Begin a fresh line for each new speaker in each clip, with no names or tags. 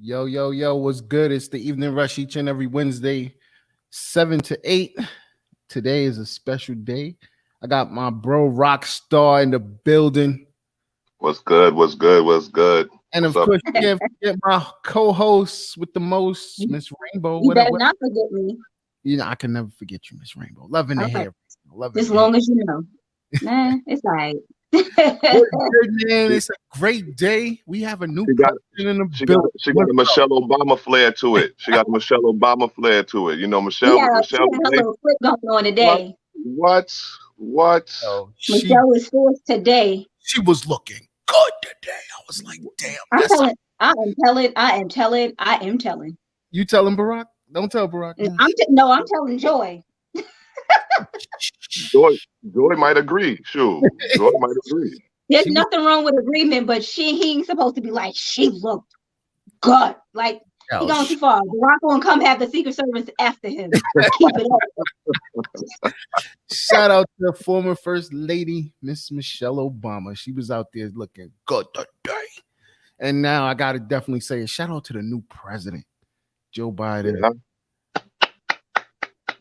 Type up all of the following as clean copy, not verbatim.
Yo, yo, yo, what's good? It's the evening rush each and every Wednesday, 7 to 8. Today is a special day. I got my bro Rockstar in the building.
What's good? What's good? What's good?
And
What's
of
up?
course, you can't forget my co-host with the most,
You
Miss Rainbow.
you
What up?
better not forget me.
You know, I can never forget you, Miss Rainbow. Loving the
All right.
hair. Loving
Just
the hair.
long as you know. Nah, it's all right.
What's good, man? It's a great day. We have a new
She got
president in the
she got
building.
she got a Michelle Obama flair to it. She got a Michelle Obama flair to it. You know,
She
Michelle
had, she
Michelle
had her little flip going on
what
today.
what what
Oh,
Michelle was forced today.
she was looking good today. I was like, damn,
I'm
that's
telling. I am telling. I am telling. I am telling.
you telling Barack? Don't tell Barack.
No, I'm telling Joy.
Joy might agree. Sure. Joy might agree.
There's
She was-
nothing wrong with agreement, but he ain't supposed to be like she looked good. Like he
Oh,
going too far. Barack gonna come have the Secret Service after him. Keep it up.
Shout out to the former First Lady, Miss Michelle Obama. She was out there looking good today. And now I gotta definitely say a shout out to the new president, Joe Biden.
Yeah.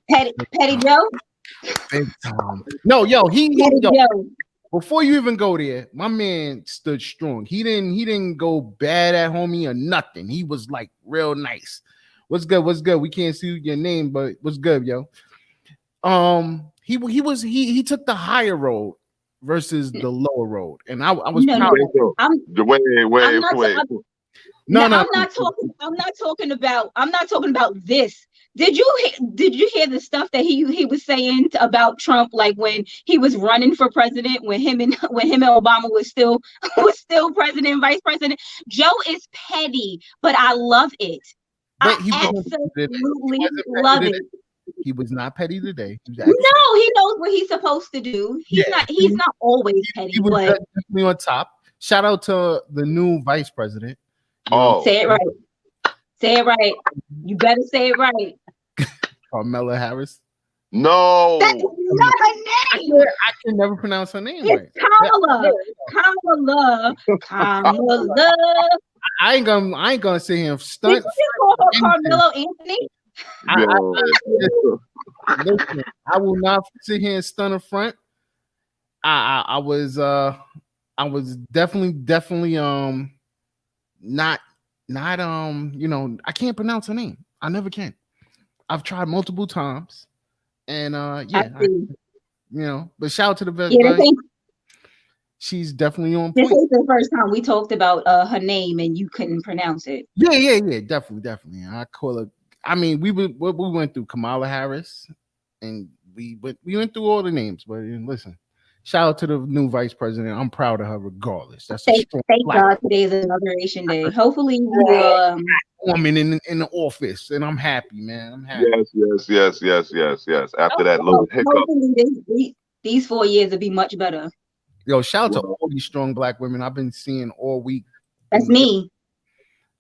Petty Joe.
Big time. No, yo,
Petty
yo,
Joe.
before you even go there, my man stood strong. He didn't go bad at homie or nothing. He was like real nice. What's good? What's good? We can't see your name, but what's good, yo? He took the higher road versus the lower road, and I was
No,
proud.
no.
I'm wait.
I'm not.
Wait.
No,
I'm not talking. I'm not talking about this. Did you hear the stuff that he was saying about Trump, like when he was running for president, when him and Obama was still president and vice president? Joe is petty, but I love it.
But
I absolutely love it.
He was not petty today. He was
No, he knows what he's supposed to do. He's not always petty.
He was
but
definitely on top. Shout out to the new vice president.
Say it right. Say it right. You better say it right.
Carmela Harris.
No.
That's not her name.
I can never pronounce her name right.
It's Kamala.
I ain't gonna sit here and
Did
stunt.
you just call her Carmelo Anthony?
Listen, I will not sit here and stunt a front. I was definitely not I can't pronounce her name. I never can. I've tried multiple times, and but shout out to the best. She's definitely on point.
This is the first time we talked about her name and you couldn't pronounce it.
Yeah, definitely. I call her. I mean, we went through Kamala Harris, and we went through all the names. But listen, shout out to the new vice president. I'm proud of her, regardless. That's
thank God today is Inauguration Day. Hopefully,
woman in the office, and I'm happy, man. I'm happy.
Yes. After that little hiccup,
hopefully these 4 years will be much better.
Yo, shout out to all these strong black women I've been seeing all week.
That's me.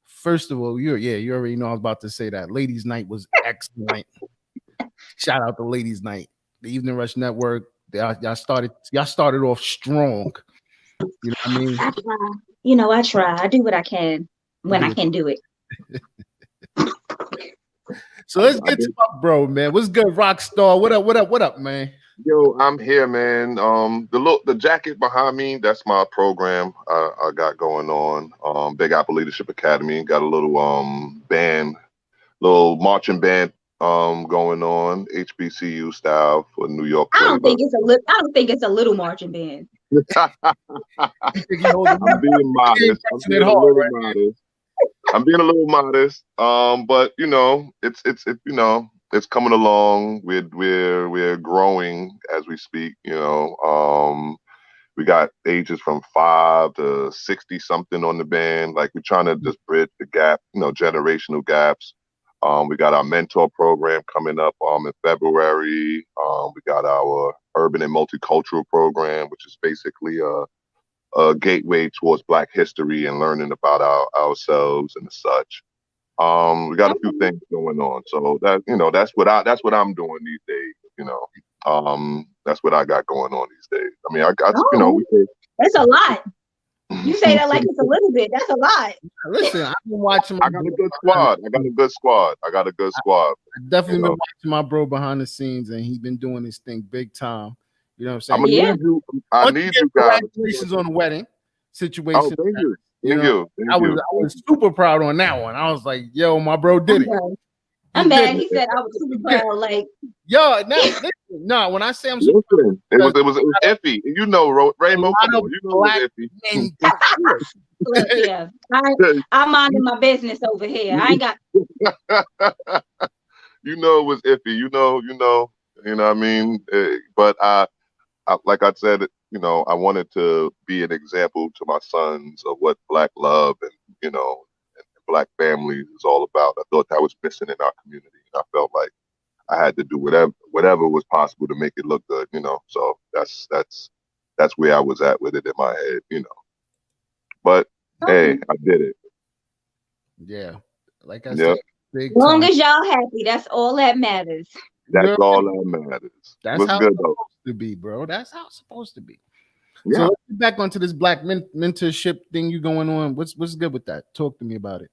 First of all, you already know I was about to say that. Ladies' Night was excellent. Shout out to Ladies' Night. The Evening Rush Network. Y'all started off strong. You know what I mean?
I try. I do what I can when I can do it.
So let's get to my bro, man. What's good, Rockstar? What up, man?
Yo, I'm here, man. The jacket behind me, that's my program I got going on. Big Apple Leadership Academy. Got a little marching band going on, HBCU style for New York.
I don't think it's a little marching band.
I'm being modest. I'm being a little modest. But it's coming along. We're growing as we speak. We got ages from 5 to 60 something on the band. Like we're trying to just bridge the gap, generational gaps. We got our mentor program coming up in February. We got our urban and multicultural program, which is basically a gateway towards Black history and learning about ourselves and such. We got a few things going on, so that's what I'm doing these days. That's what I got going on these days. I mean,
that's a lot. You say that like it's a little bit. That's a lot.
Listen, I've been watching my
I got a
bro
good
behind
squad.
the
I got a
scenes.
good squad. I got a good squad.
I've
You
definitely been
know,
watching my bro behind the scenes, and he's been doing his thing big time. You know what I'm
I'm
saying?
gonna
Yeah.
need you. I
Once
need
again,
you guys.
congratulations on the wedding
Oh,
situation.
thank you,
You
thank
know,
you, thank you.
I was super proud on that one. I was like, yo, my bro did
I'm
it.
done.
He
I'm
did
mad.
it.
He said I was super
He did it.
proud. Like,
Yo, now listen, no, when I say I'm super
Listen,
proud,
it was iffy. You know,
a
Rainbow.
lot
Come
of
on, you know
black
it was
men did
look here. I'm minding my business over here. I ain't got.
iffy. You know it was iffy. You know what I mean. But like I said, I wanted to be an example to my sons of what black love and black family is all about. I thought that was missing in our community, and I felt like I had to do whatever was possible to make it look good. So that's where I was at with it in my head. But hey,
Okay.
I did it.
Yeah, like I said,
Yep,
big
Long
time.
as y'all happy, that's all that matters.
that's
Yeah,
all that matters.
that's
What's
how it's
good though?
supposed to be, bro. That's how it's supposed to be. So
Yeah.
let's get back onto this black mentorship thing you going on. What's good with that? Talk to me about it.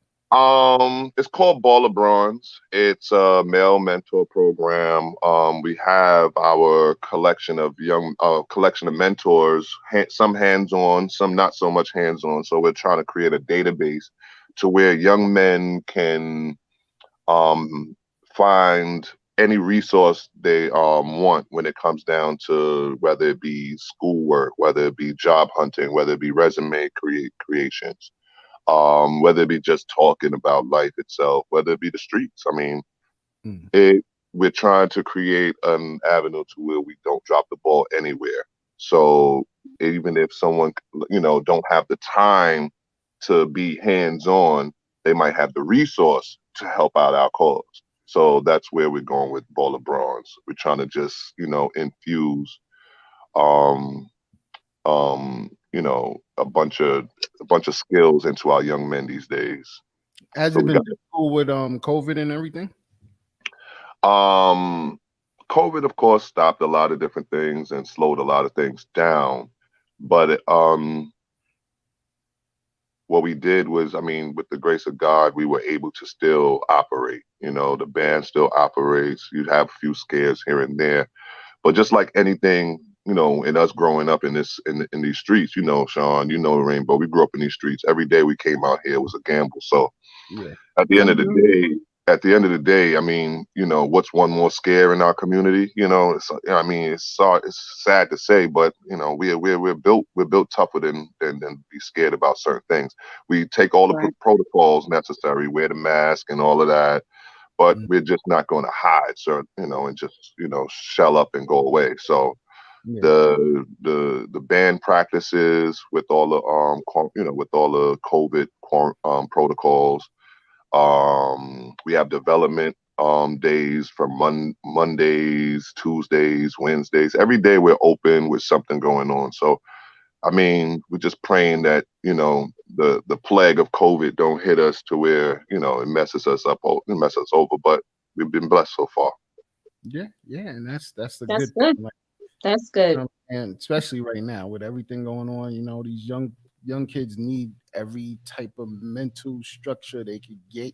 It's called Ball of Bronze. It's a male mentor program. We have our collection of mentors, some hands-on, some not so much hands-on. So we're trying to create a database to where young men can um, find any resource they want when it comes down to whether it be schoolwork, whether it be job hunting, whether it be resume creations, whether it be just talking about life itself, whether it be the streets. I mean,
Mm.
we're trying to create an avenue to where we don't drop the ball anywhere. So even if someone, don't have the time to be hands on, they might have the resource to help out our cause. So that's where we're going with Ball of Bronze. We're trying to just, infuse um, a bunch of skills into our young men these days.
Has
So
it
we
been
got
difficult with COVID and everything?
um COVID, of course, stopped a lot of different things and slowed a lot of things down. But what we did was, I mean, with the grace of God, we were able to still operate. The band still operates. You'd have a few scares here and there, but just like anything, in us growing up in these streets, Sean, Rainbow, we grew up in these streets. Every day we came out here was a gamble. So
Yeah.
at the end of the
Mhm.
day, I mean, what's one more scare in our community? I mean, it's sad to say, but we're built tougher than be scared about certain things. We take all the
Right.
protocols necessary, wear the mask and all of that, but
Mm.
we're just not going to hide, so and just shell up and go away. So
Yeah.
the band practices with all the with all the COVID protocols. We have development days from Mondays, Tuesdays, Wednesdays. Every day we're open with something going on. So I mean, we're just praying that the plague of COVID don't hit us to where it messes us up, it messes us over. But we've been blessed so far.
Yeah, yeah, and that's the
That's
good
good.
thing. Like,
That's good.
and especially right now with everything going on, these young kids need every type of mental structure they could get.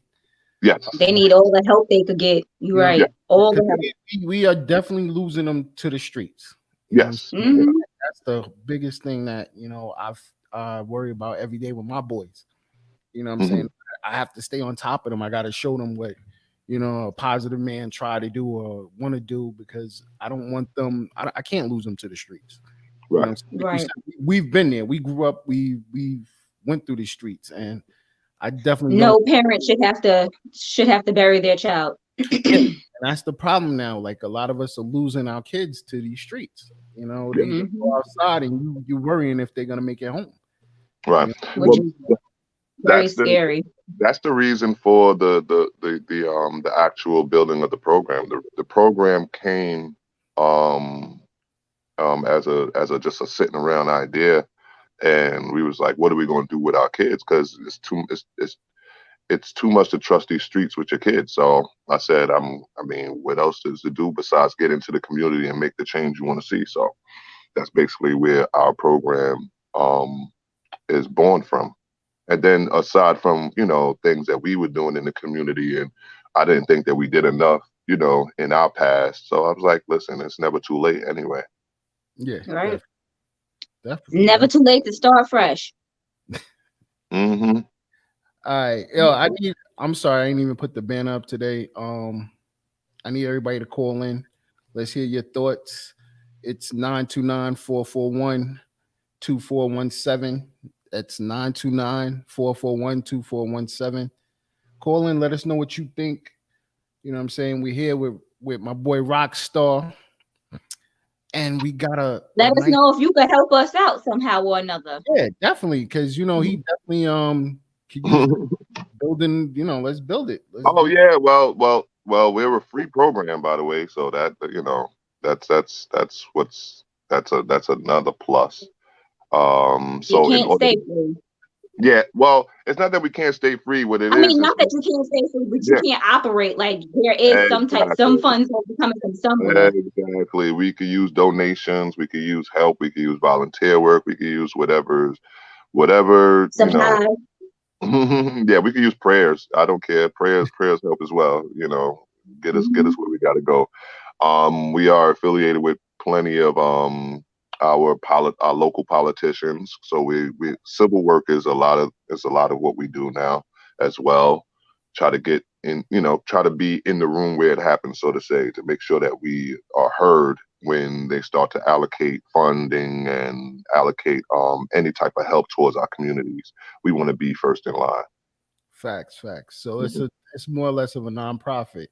Yes,
They need all the help they could get. You're
You know,
yeah,
right. All the
because
help.
we are definitely losing them to the streets. You know what I'm
yes,
saying?
Hmm.
That's the biggest thing that I've worry about every day with my boys. You know what I'm
hmm
saying? I have to stay on top of them. I got to show them what a positive man try to do or want to do, because I don't want them. I can't lose them to the streets. You know what
right.
I'm saying? Like you
Right.
said, we've been there. We grew up. We've went through the streets, and I definitely don't.
No parent should have to bury their child.
Yeah, and that's the problem now. Like, a lot of us are losing our kids to these streets.
Yeah,
They go
Hmm.
outside, and you worrying if they're gonna make it home.
right.
You
Which
Well,
is very
that's the
scary.
that's the reason for the actual building of the program. The program came um as a just a sitting around idea, and we was like, what are we going to do with our kids? Because it's too much to trust these streets with your kids. So I said, I mean, what else is to do besides get into the community and make the change you want to see? So that's basically where our program is born from. And then aside from, things that we were doing in the community, and I didn't think that we did enough, in our past. So I was like, listen, it's never too late anyway.
Yeah,
Right.
definitely.
Never too late to start fresh.
Mm-hmm.
All right. I'm sorry, I didn't even put the banner up today. I need everybody to call in. Let's hear your thoughts. It's 929-441-2417. That's 929-441-2417. Call in, let us know what you think. You know what I'm saying? We're here with my boy Rockstar. And we got
let us know if you could help us out somehow or another.
Yeah, definitely. Because he definitely could use building, let's build it.
Yeah. Well, we're a free program, by the way. So that, that's another plus.
So you can't stay free.
Yeah, well, it's not that we can't stay free. What it is,
not that you can't stay free, but you can't operate. Like there is some funds will be coming from somewhere.
Exactly. We could use donations. We could use help. We could use volunteer work. We could use whatever.
Supplies.
Yeah, we could use prayers. I don't care. Prayers help as well. Get us where we got to go. We are affiliated with plenty of our local politicians. So we civil work is a lot of what we do now as well. Try to get in, try to be in the room where it happens, so to say, to make sure that we are heard when they start to allocate funding and allocate any type of help towards our communities. We want to be first in line.
Facts. So it's more or less of a nonprofit.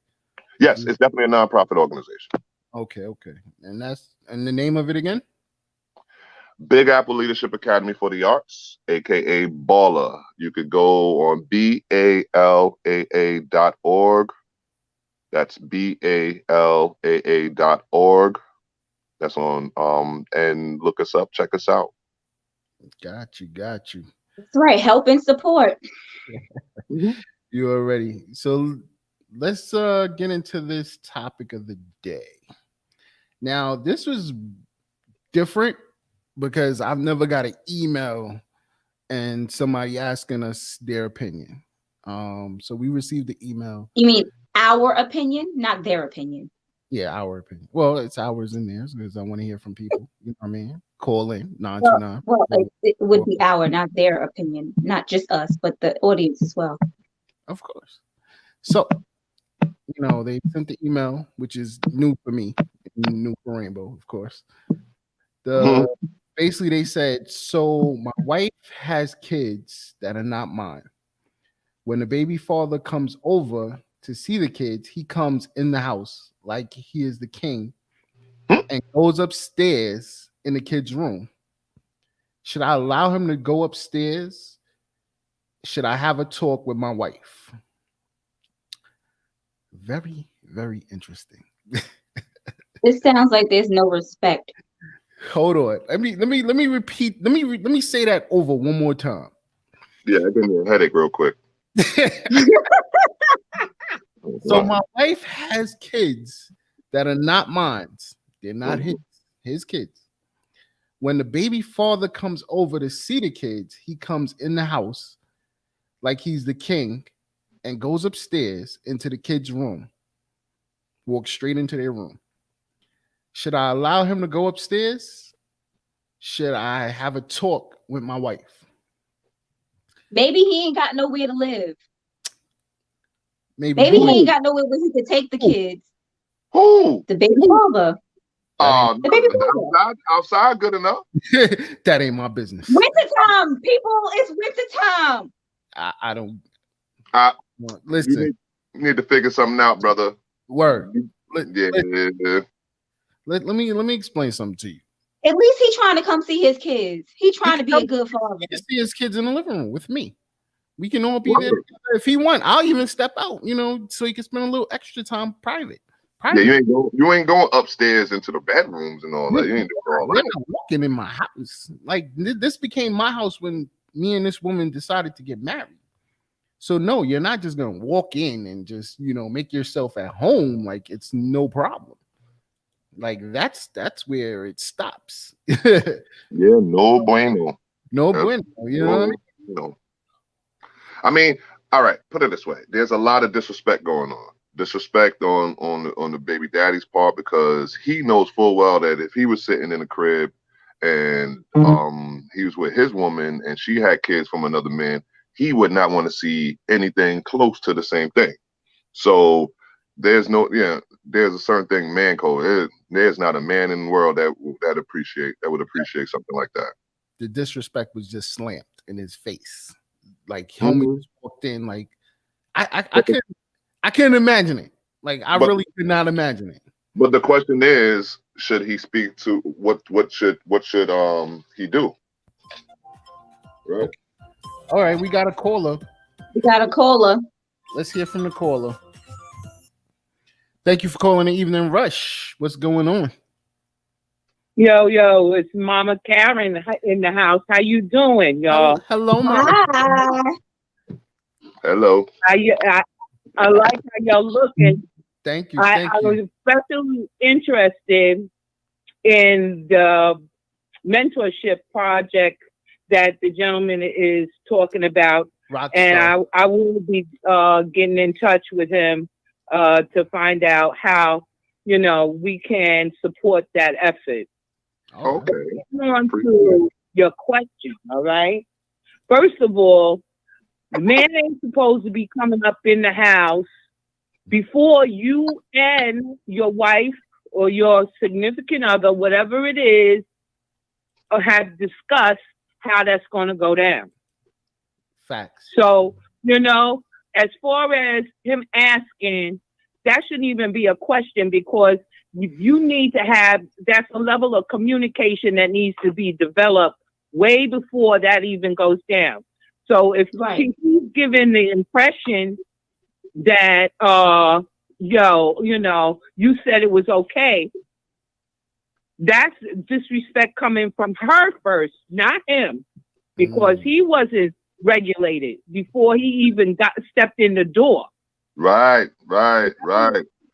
Yes, it's definitely a nonprofit organization.
Okay. And the name of it again?
Big Apple Leadership Academy for the Arts, aka BALA. You could go on BALAA.org. That's BALAA.org. That's on and look us up, check us out.
Got you.
That's right. Help and support.
You already. So let's get into this topic of the day. Now, this was different because I've never got an email and somebody asking us their opinion. So we received the email.
You mean our opinion, not their opinion?
Yeah, our opinion. Well, it's ours in there because I want to hear from people. You know what I mean? Call in 929.
Well, it would be our, not their opinion, not just us, but the audience as well.
Of course. So, they sent the email, which is new for me, new for Rainbow, of course. Basically, they said, so my wife has kids that are not mine. When the baby father comes over to see the kids, he comes in the house like he is the king and goes upstairs in the kids' room. Should I allow him to go upstairs? Should I have a talk with my wife? Very, very interesting.
This sounds like there's no respect.
Hold on. Let me repeat. Let me say that over one more time.
Yeah, I give me a headache real quick.
So my wife has kids that are not mine. They're not his kids. When the baby father comes over to see the kids, he comes in the house like he's the king and goes upstairs into the kids' room. Walks straight into their room. Should I allow him to go upstairs? Should I have a talk with my wife?
Maybe he ain't got nowhere to live.
Maybe
he ain't got nowhere where he could take the kids.
Who?
The baby father.
The baby father. Outside, good enough.
That ain't my business.
Winter time, people. It's winter time.
I don't.
Listen. You need to figure something out, brother.
Word.
Let
me explain something to you.
At least he's trying to come see his kids. He's trying to be a good father.
He can see his kids in the living room with me. We can all be there together. If he want, I'll even step out, so he can spend a little extra time private.
Yeah, you ain't going upstairs into the bedrooms and all that. You ain't doing all that.
I'm not walking in my house. Like this became my house when me and this woman decided to get married. So no, you're not just gonna walk in and just make yourself at home like it's no problem. Like that's where it stops.
Yeah, no bueno.
No bueno. You know what I mean?
No. I mean, all right. Put it this way: there's a lot of disrespect going on. Disrespect on the baby daddy's part because he knows full well that if he was sitting in the crib and he was with his woman and she had kids from another man, he would not want to see anything close to the same thing. So there's a certain thing, man code. There's not a man in the world that would appreciate something like that.
The disrespect was just slammed in his face. Like homie just walked in. Like I can't imagine it. Like I really could not imagine it.
But the question is, should he speak to what should he do? Right.
Okay. All right, we got a caller. Let's hear from the caller. Thank you for calling the Evening Rush. What's going on?
Yo, it's Mama Karen in the house. How you doing, y'all?
Hello, Mama.
Hi.
Hello.
I like how y'all looking.
Thank you.
I was especially interested in the mentorship project that the gentleman is talking about. And I will be getting in touch with him to find out how, we can support that effort.
Okay.
On to your question, all right? First of all, the man ain't supposed to be coming up in the house before you and your wife or your significant other, whatever it is, have discussed how that's going to go down.
Facts.
So, as far as him asking, that shouldn't even be a question because you need to have, that's a level of communication that needs to be developed way before that even goes down. So if he's given the impression that, you said it was okay, that's disrespect coming from her first, not him, because he wasn't regulated before he even stepped in the door.
Right.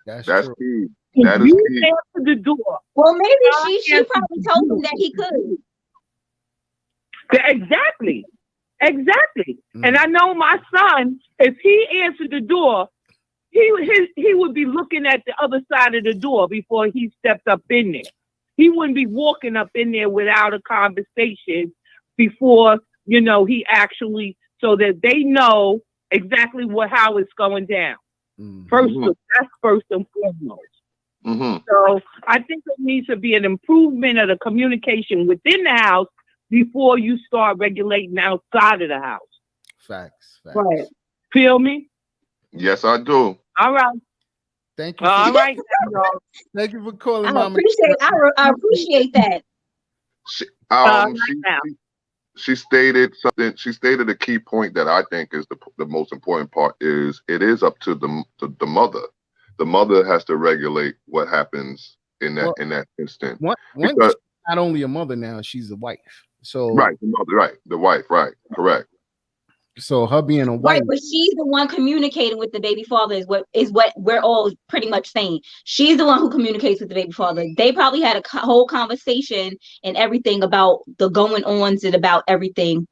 That's
true.
key. That is key.
Answer the door.
Well, maybe she probably told him that he could.
Exactly. And I know my son, if he answered the door, he would be looking at the other side of the door before he stepped up in there. He wouldn't be walking up in there without a conversation before, he actually, so that they know exactly how it's going down. That's first and foremost. So I think there needs to be an improvement of the communication within the house before you start regulating outside of the house.
Facts.
Right. Feel me?
Yes, I do.
All right.
Thank you.
All right, y'all.
Thank you for calling,
I
Mama.
I appreciate that.
She stated something. She stated a key point that I think is the most important part is it is up to the mother. The mother has to regulate what happens in that instant.
She's not only a mother now, she's a wife. So
right, the mother, the wife, correct.
So her being a wife,
right, but she's the one communicating with the baby father is what we're all pretty much saying. She's the one who communicates with the baby father. They probably had a whole conversation and everything about the going ons and about everything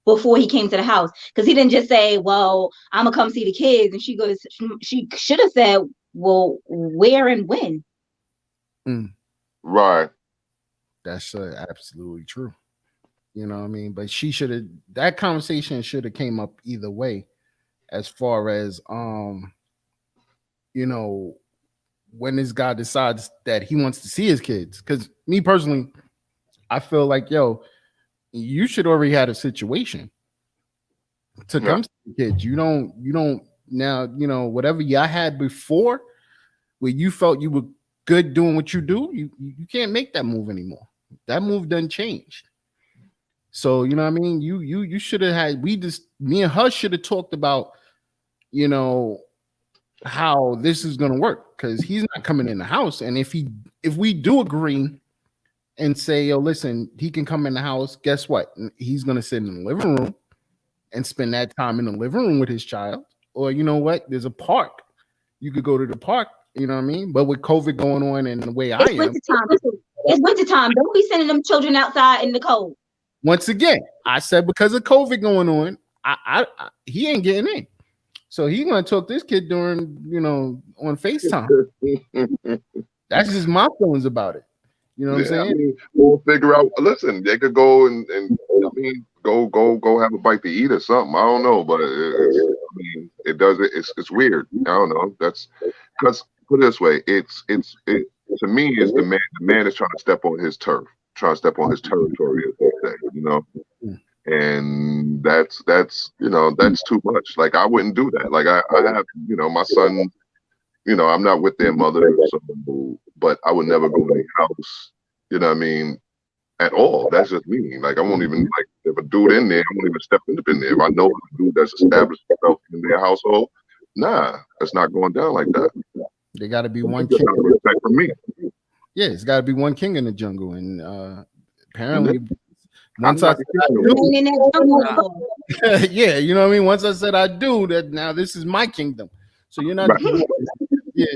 before he came to the house, because he didn't just say, "Well, I'm gonna come see the kids," and she should have said, "Well, where and when?"
Right.
That's absolutely true. You know what I mean? But that conversation should have came up either way, as far as when this guy decides that he wants to see his kids. Because me personally, I feel like, you should already had a situation to come see the kids. You don't now, whatever y'all had before where you felt you were good doing what you do, you can't make that move anymore. That move done changed. So, you know what I mean? You should have had, me and her should have talked about, how this is going to work, because he's not coming in the house. And if we do agree and say, yo, listen, he can come in the house, guess what? He's going to sit in the living room and spend that time in the living room with his child. Or, you know what? There's a park. You could go to the park, you know what I mean? But with COVID going on and the way
It's wintertime. Don't be sending them children outside in the cold.
once again, I said because of COVID going on, he ain't getting in. So he gonna talk this kid during, on FaceTime. That's just my feelings about it. You know what I'm saying?
I mean, we'll figure out. Listen, they could go and I mean, go have a bite to eat or something. I don't know, but it does. It's weird. I don't know. That's because put it this way, it's to me is the man. The man is trying to step on his turf, trying to step on his territory, as they say. And that's that's too much. Like I wouldn't do that. Like I have my son. I'm not with their mother, but I would never go in their house. You know what I mean? At all. That's just me. Like I won't even like if a dude in there, I won't even step in there. If I know a dude that's established himself in their household, nah, that's not going down like that.
There got to be one king.
Respect for me.
Yeah, it's got to be one king in the jungle, and apparently. Once
I
yeah, you know what I mean? Once I said I do, that now this is my kingdom. So you're not yeah.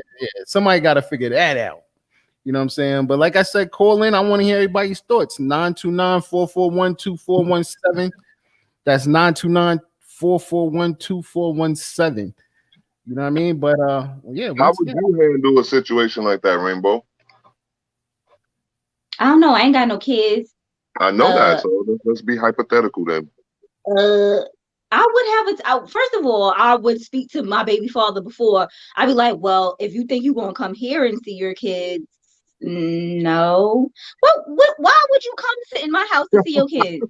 Somebody got to figure that out. You know what I'm saying? But like I said, call in. I want to hear everybody's thoughts. 929-441-2417. That's 929-441-2417. You know what I mean? But yeah.
How would you handle a situation like that, Rainbow?
I don't know. I ain't got no kids.
I know that, so let's be hypothetical then.
I would have first of all, I would speak to my baby father before. I'd be like, well, if you think you're gonna come here and see your kids, no. Why would you come sit in my house to see your kids?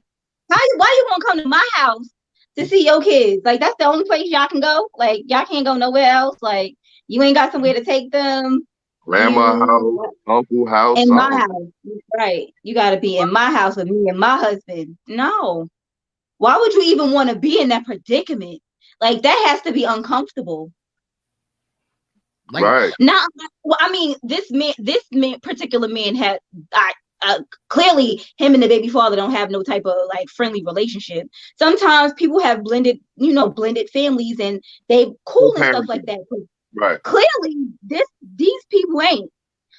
Why you gonna come to my house to see your kids? Like that's the only place y'all can go? Like y'all can't go nowhere else? Like you ain't got somewhere to take them?
Grandma house, uncle house,
in my house, right? You got to be in my house with me and my husband. No, why would you even want to be in that predicament? Like that has to be uncomfortable.
Like,
right?
Not. Well, I mean, this particular man had. Clearly, him and the baby father don't have no type of like friendly relationship. Sometimes people have blended families, and they cool and stuff like that.
Right.
Clearly, these people ain't.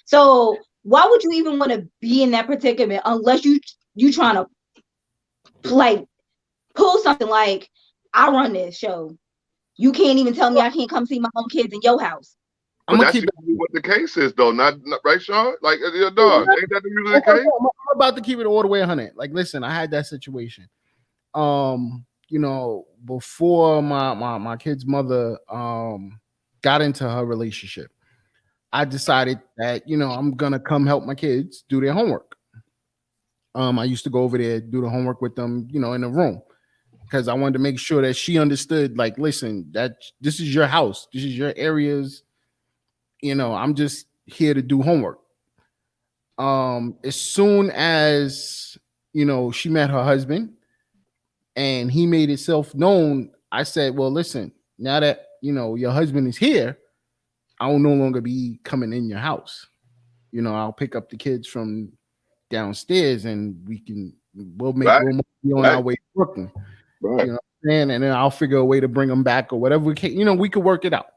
So why would you even want to be in that predicament unless you trying to like pull something like I run this show. You can't even tell me I can't come see my own kids in your house.
But that's usually what the case is, though. Not right, Sean? Like your dog. Ain't that usually the case?
I'm about to keep it all the way 100. Like, listen, I had that situation. Before my kid's mother got into her relationship, I decided that I'm gonna come help my kids do their homework. I used to go over there, do the homework with them, in the room, because I wanted to make sure that she understood, like, listen, that this is your house, this is your areas. I'm just here to do homework. As soon as she met her husband and he made himself known, I said, well, listen, now that your husband is here, I will no longer be coming in your house. I'll pick up the kids from downstairs and we'll be on our way to Brooklyn.
Right.
You know what I'm saying? And then I'll figure a way to bring them back or whatever we can, we could work it out.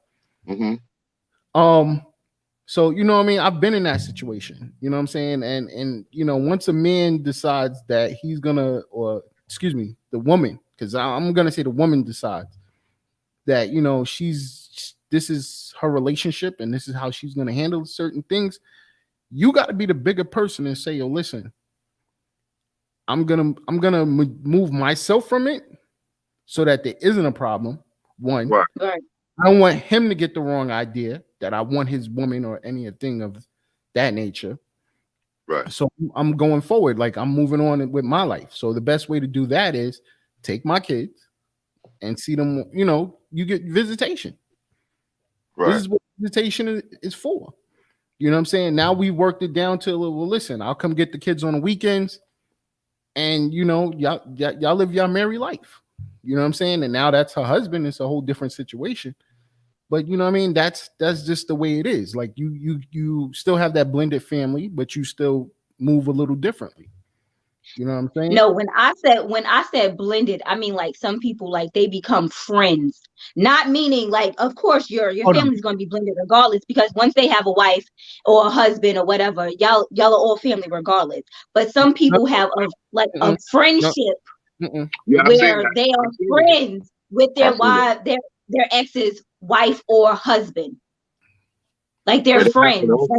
Mm-hmm.
So what I mean? I've been in that situation, you know what I'm saying? And once a man decides that he's gonna, or excuse me, the woman, because I'm gonna say the woman decides that, this is her relationship and this is how she's gonna handle certain things, you got to be the bigger person and say, yo, listen, I'm gonna move myself from it so that there isn't a problem. One,
right.
I don't want him to get the wrong idea that I want his woman or anything of that nature.
Right.
So I'm going forward. Like I'm moving on with my life. So the best way to do that is take my kids and see them, you get visitation.
Right.
This is what visitation is for. You know what I'm saying? Now we worked it down to, well, listen, I'll come get the kids on the weekends and, y'all live your merry life. You know what I'm saying? And now that's her husband. It's a whole different situation. But you know what I mean? That's just the way it is. Like you still have that blended family, but you still move a little differently. You know what I'm saying?
No, when I said blended, I mean like some people like they become friends. Not meaning like, of course your
Hold on.
family's gonna be blended regardless, because once they have a wife or a husband or whatever, y'all are all family regardless. But some people have a
No,
friendship
Yeah, I've seen
where
that.
they are
I've seen that.
friends with their
I've seen that.
wife, their ex's wife or husband. Like they're
And it happened
friends.
also.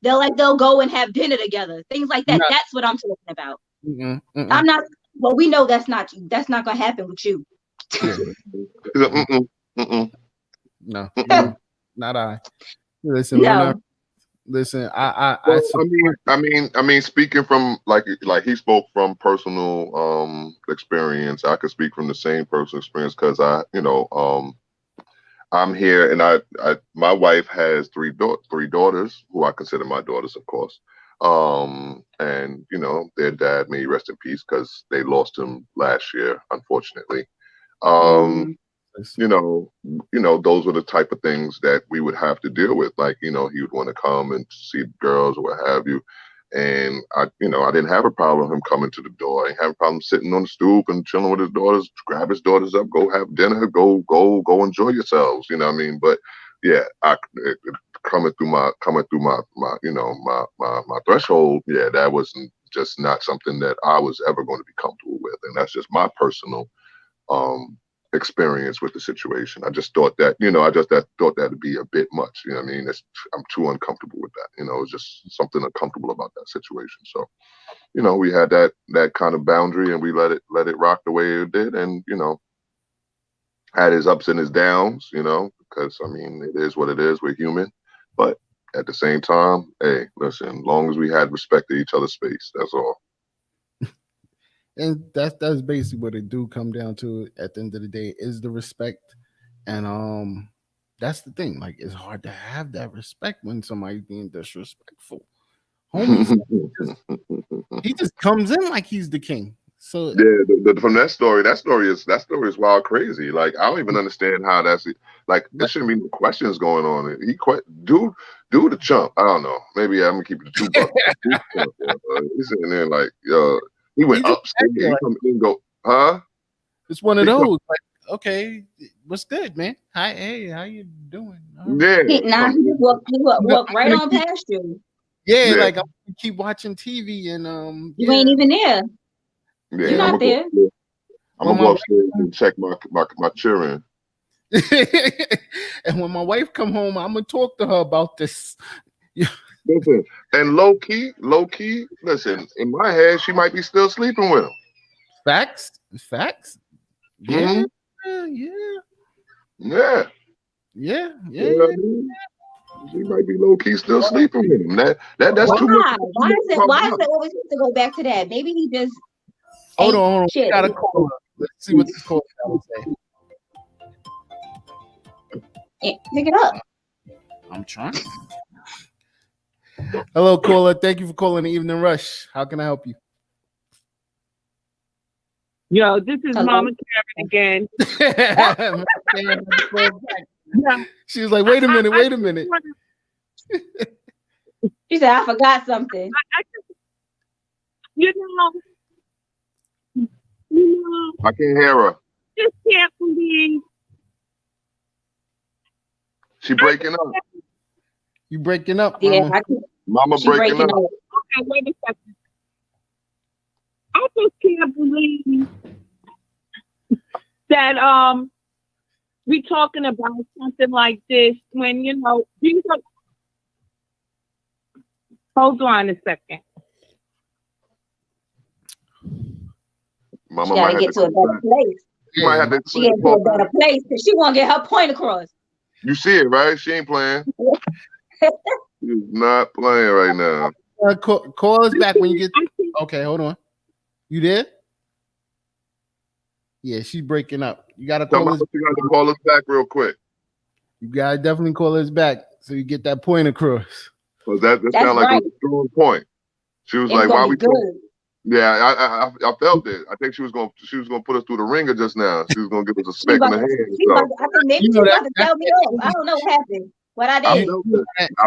Like they'll go and have dinner together. Things like that.
No.
That's what I'm talking about.
Mm-mm.
I'm not. Well, we know that's not gonna happen with you.
Yeah. No, not I. Listen,
No.
listen.
Well, I mean, speaking from like he spoke from personal experience. I could speak from the same personal experience because I'm here, and my wife has three daughters who I consider my daughters, of course. And their dad, may he rest in peace, because they lost him last year, unfortunately. Those were the type of things that we would have to deal with. Like, he would want to come and see the girls or what have you. And I didn't have a problem with him coming to the door. I didn't have a problem sitting on the stoop and chilling with his daughters, grab his daughters up, go have dinner, go enjoy yourselves. You know what I mean? But yeah, coming through my threshold, yeah, that wasn't just not something that I was ever going to be comfortable with. And that's just my personal experience with the situation. I just thought that, thought that'd be a bit much. You know what I mean? I'm too uncomfortable with that. It's just something uncomfortable about that situation. So, we had that kind of boundary, and we let it rock the way it did, and had his ups and his downs, because I mean, it is what it is. We're human, but at the same time, hey, listen, as long as we had respect to each other's space, that's all.
And that's basically what it do come down to at the end of the day, is the respect. And that's the thing. Like, it's hard to have that respect when somebody's being disrespectful. Homie, he just comes in like he's the king. So
yeah, from that story is wild crazy. Like, I don't even understand how that's like. There shouldn't be no questions going on. Do the chump. I don't know. Maybe I'm gonna keep it $2. He's sitting there like, he went upstairs. He come in and go, huh?
It's one of those. Like, okay, what's good, man? Hi, hey, how you doing?
Yeah.
He walk right on past you.
Yeah, like, I'm gonna keep watching TV, and
you ain't even there.
Yeah,
You're not there.
I'm gonna go upstairs and check my children.
And when my wife come home, I'm gonna talk to her about this.
Listen, and low key, listen, in my head, she might be still sleeping with him.
Facts. Yeah.
Mm-hmm. Yeah. You know what I mean? She might be low key still sleeping with him. That's too much.
Why is it always have to go back to that? Maybe he just
hold on. We gotta call her. Let's see what this call say.
Pick it up.
I'm trying. Hello, caller. Thank you for calling the Evening Rush. How can I help you?
Yo, this is Mama Karen again.
She was like, wait a minute.
She said, I forgot something.
I can't hear her.
Just can't believe.
She breaking up.
You breaking up,
yeah,
Mama breaking up.
Okay, wait a second. I just can't believe that we talking about something like this when these are. Hold on a second.
Mama
she gotta get to a better place.
She might have to.
She get to a better place because she want to get her point across.
You see it, right? She ain't playing. She's not playing right now.
Call us back when you get. Okay, hold on. You there? Yeah, she's breaking up. You gotta call us.
You gotta call us back real quick.
You gotta definitely call us back so you get that point across.
Because that sounded like a strong point. She was like, "Why we talking?" Yeah, I felt it. I think she was gonna put us through the ringer just now. She was gonna give us a smack in the hand.
I think maybe she was about to tell me off. I don't know what happened. What I did.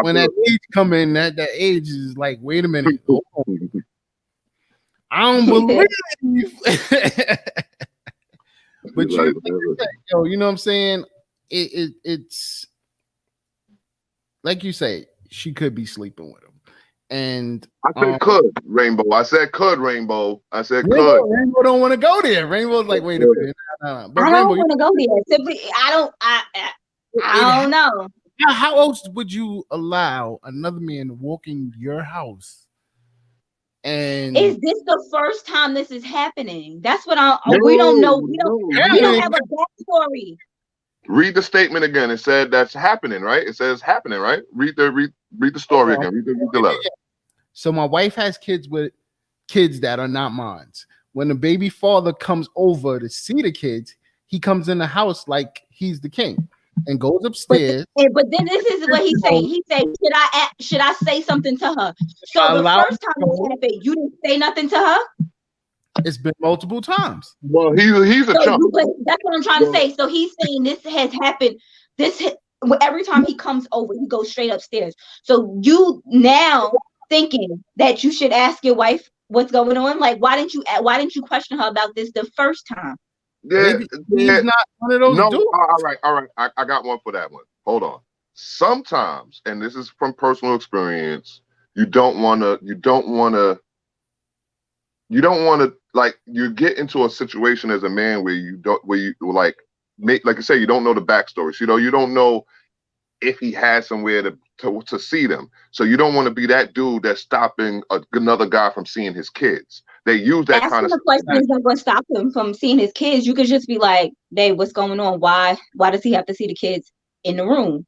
When that age come in, that age is like, wait a minute. I don't believe. But you know what I'm saying? It's like you say, she could be sleeping with him. And
I said could, Rainbow. I said could, Rainbow. I said
Rainbow,
could.
Rainbow don't want to go there. Rainbow's like, wait a minute. No. But
I
Rainbow,
don't want to go there. Simply, I don't know.
How else would you allow another man to walk in your house? And
is this the first time this is happening? That's what we don't know. We don't have a backstory.
Read the statement again. It said that's happening, right? It says happening, right? Read the story again. Read the letter.
So my wife has kids with kids that are not mine. When the baby father comes over to see the kids, he comes in the house like he's the king and goes upstairs.
But then this is what he's saying. He said, should I say something to her? So the first time this happened, you didn't say nothing to her?
It's been multiple times.
Well, he's a chump.
That's what I'm trying to say. So he's saying this has happened. Every time he comes over, he goes straight upstairs. So you now thinking that you should ask your wife what's going on? Like, why didn't you question her about this the first time?
Yeah,
he's not one of those dudes.
All right. I got one for that one. Hold on. Sometimes, and this is from personal experience, you don't want to like you get into a situation as a man where you like you say you don't know the backstory. So, you don't know if he has somewhere to see them. So you don't want to be that dude that's stopping another guy from seeing his kids. They use that kind of stuff.
Asking the question is not going to stop him from seeing his kids. You could just be like, "Babe, what's going on? Why does he have to see the kids in the room?"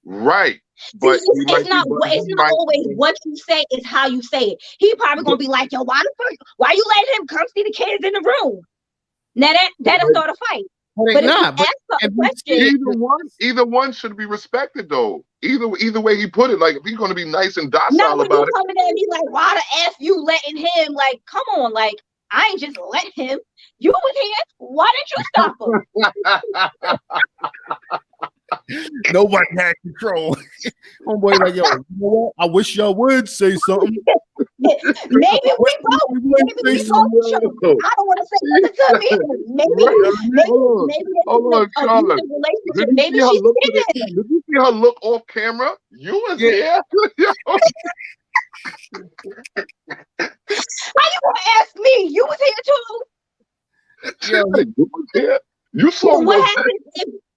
Right. But
it's not always what you say, it's how you say it. He probably gonna be like, "Yo, why you letting him come see the kids in the room?" Now that'll start a fight. But
either one should be respected though. Either way he put it, like if he's gonna be nice and docile about it.
Coming in and be like, "Why the F you letting him?" Like, come on, like I ain't just let him. You was here. Why didn't you stop him?
Nobody had control. Homeboy, like, yo, you know what? I wish y'all would say something.
Maybe we both. I don't want to say nothing to me. Maybe relationship. Maybe she's
did you see her look off camera? You was here.
How you gonna ask me? You was here too.
Yeah, you saw.
Well,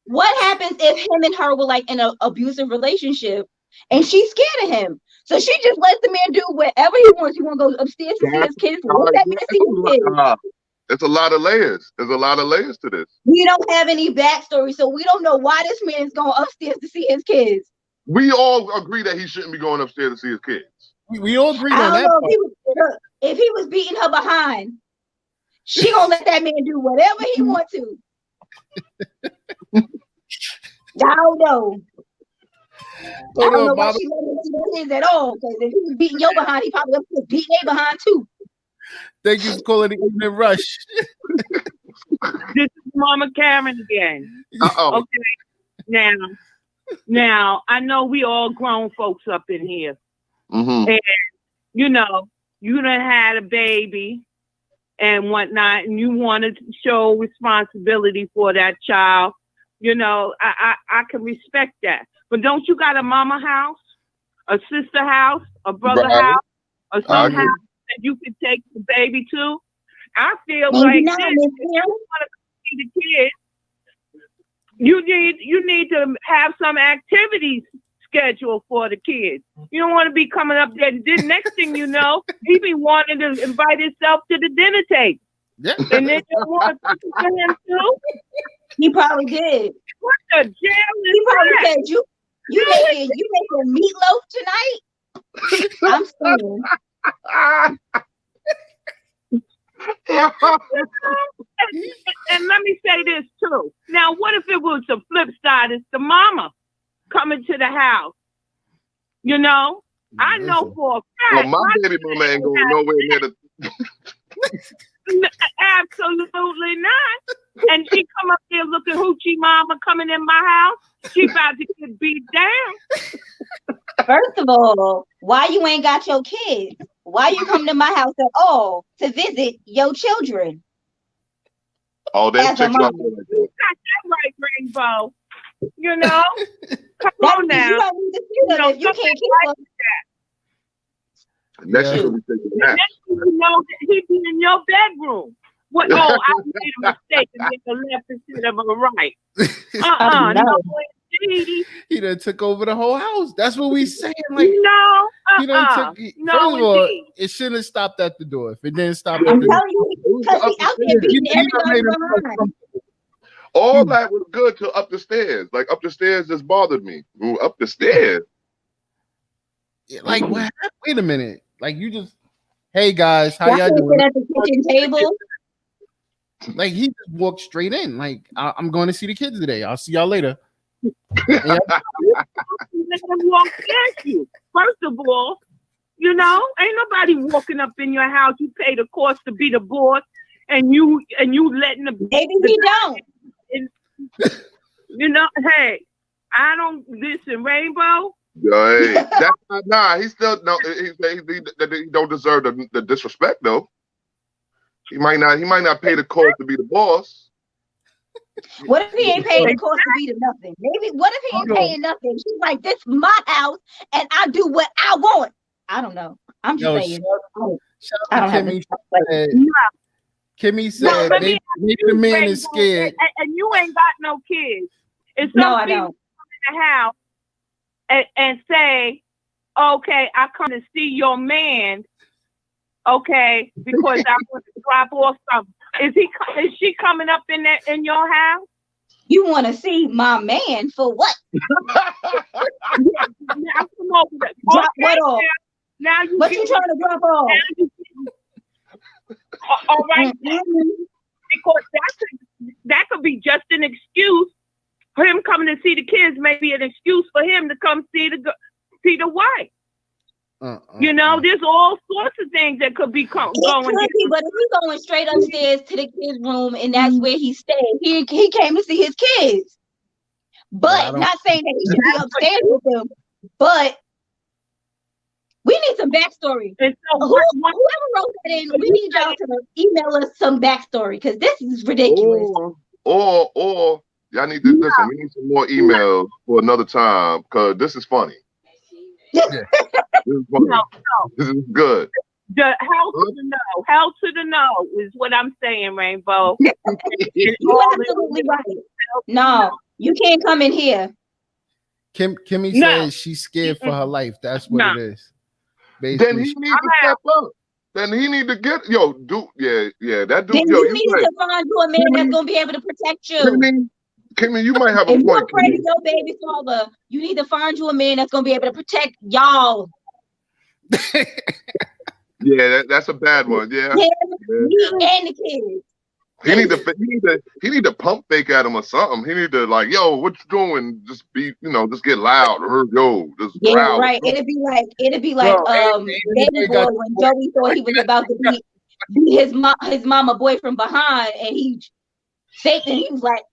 what happens if him and her were like in an abusive relationship and she's scared of him? So she just lets the man do whatever he wants. He want to go upstairs to see his kids. Let that man see his kids.
It's a lot of layers. There's a lot of layers to this.
We don't have any backstory, so we don't know why this man is going upstairs to see his kids.
We all agree that he shouldn't be going upstairs to see his kids.
We all agree on that.
If he was beating her behind, she gonna let that man do whatever he wants to. I don't know. I don't know why she let him do his at all. Because if he was beating your behind, he probably was beating their behind too.
Thank you for calling the Evening Rush.
This is Mama Karen again.
Uh-oh.
Okay. Now I know we all grown folks up in here.
Mm-hmm.
And you done had a baby and whatnot, and you want to show responsibility for that child. I can respect that. But don't you got a mama house, a sister house, a brother house, or some house that you can take the baby to? I feel like you want to see the kids. You need to have some activities scheduled for the kids. You don't want to be coming up there. And then next thing you know, he be wanting to invite himself to the dinner table.
Yeah.
And then you want to for him too.
He probably did.
What the jail is
he probably
that?
said, you making meatloaf tonight? I'm saying.
And let me say this too. Now, what if it was the flip side? It's the mama coming to the house. I know for a fact.
Well, my baby mama ain't going nowhere near the.
Absolutely not. And she come up there looking hoochie mama coming in my house. She about to get beat down.
First of all, why you ain't got your kids? why you come to my house at all to visit your children?
Oh, there's
As a
chicks out
mom.
there like that.
You got that right, Rainbow. You know, come
That
on
means
now.
you don't need to see them if you
something
can't keep
like
them.
Next
Yeah.
year we take a
And
nap.
then you know that he be in your bedroom. What? Oh, I made a mistake and made a left instead of a right.
No.
No, indeed.
He done took over the whole house. That's what we saying. Like
No,
he done took.
no,
First of all,
indeed.
it shouldn't have stopped at the door. If it didn't stop at
I'm
the door,
telling you, because he out there beating everybody behind.
All that was good till up the stairs. Like up the stairs just bothered me. Ooh, up the stairs.
like what happened? Wait a minute. Like you just, hey guys, how
Y'all
y'all
can't
doing?
sit at the kitchen table.
Like he just walked straight in. Like I'm going to see the kids today. I'll see y'all later.
Let them walk past you. First of all, you know, ain't nobody walking up in your house. You pay the cost to be the boss, and you letting the
Maybe he don't.
you know, hey, I don't listen, Rainbow.
Hey, that's not, nah. He still no. He don't deserve the disrespect though. He might not pay the cost to be the boss.
What if he ain't paying the cost to be to nothing? Maybe what if he ain't paying nothing? She's like, this is my house and I do what I want. I don't know. I'm just saying.
Shout
I
out
don't
to
have
Kimmy. Kimmy said, maybe the man is scared.
And you ain't got no kids. If some
No, I
people
don't.
come in the house and say, okay, I come to see your man, okay, because I want to drop off something. Is she coming up in your house?
You want to see my man for what?
Now, come over there.
Drop what off?
Now you
What you trying to drop off?
All right, because that could be just an excuse for him coming to see the kids. Maybe an excuse for him to come see the wife. You know, there's all sorts of things that could be going.
It could be, but if he's going straight upstairs to the kids' room and that's where he stayed, he came to see his kids. But not saying that he should be upstairs with them, but we need some backstory.
And so
whoever wrote that in, we need y'all to email us some backstory because this is ridiculous.
Or y'all need to listen. We need some more emails for another time because this is funny.
Yeah.
This is funny.
No.
This is good.
The hell to the no is what I'm saying, Rainbow.
You're absolutely right. No, you can't come in here.
Kimmy says she's scared for her life. That's what it is. Basically,
then he needs to step up. Then he need to get that dude.
Then
you
you need to find you a man that's gonna be able to protect you.
Kimmy, you might have a
if
point.
You're afraid of your baby father, you need to find you a man that's gonna be able to protect y'all.
Yeah, that's a bad one. Yeah,
me and the kids.
He need to pump fake at him or something. He need to like, yo, what you doing? Just be, just get loud or just growl.
Right. It'd be like baby boy when Joey thought he was about to beat his mama boy from behind, and he faked and he was like,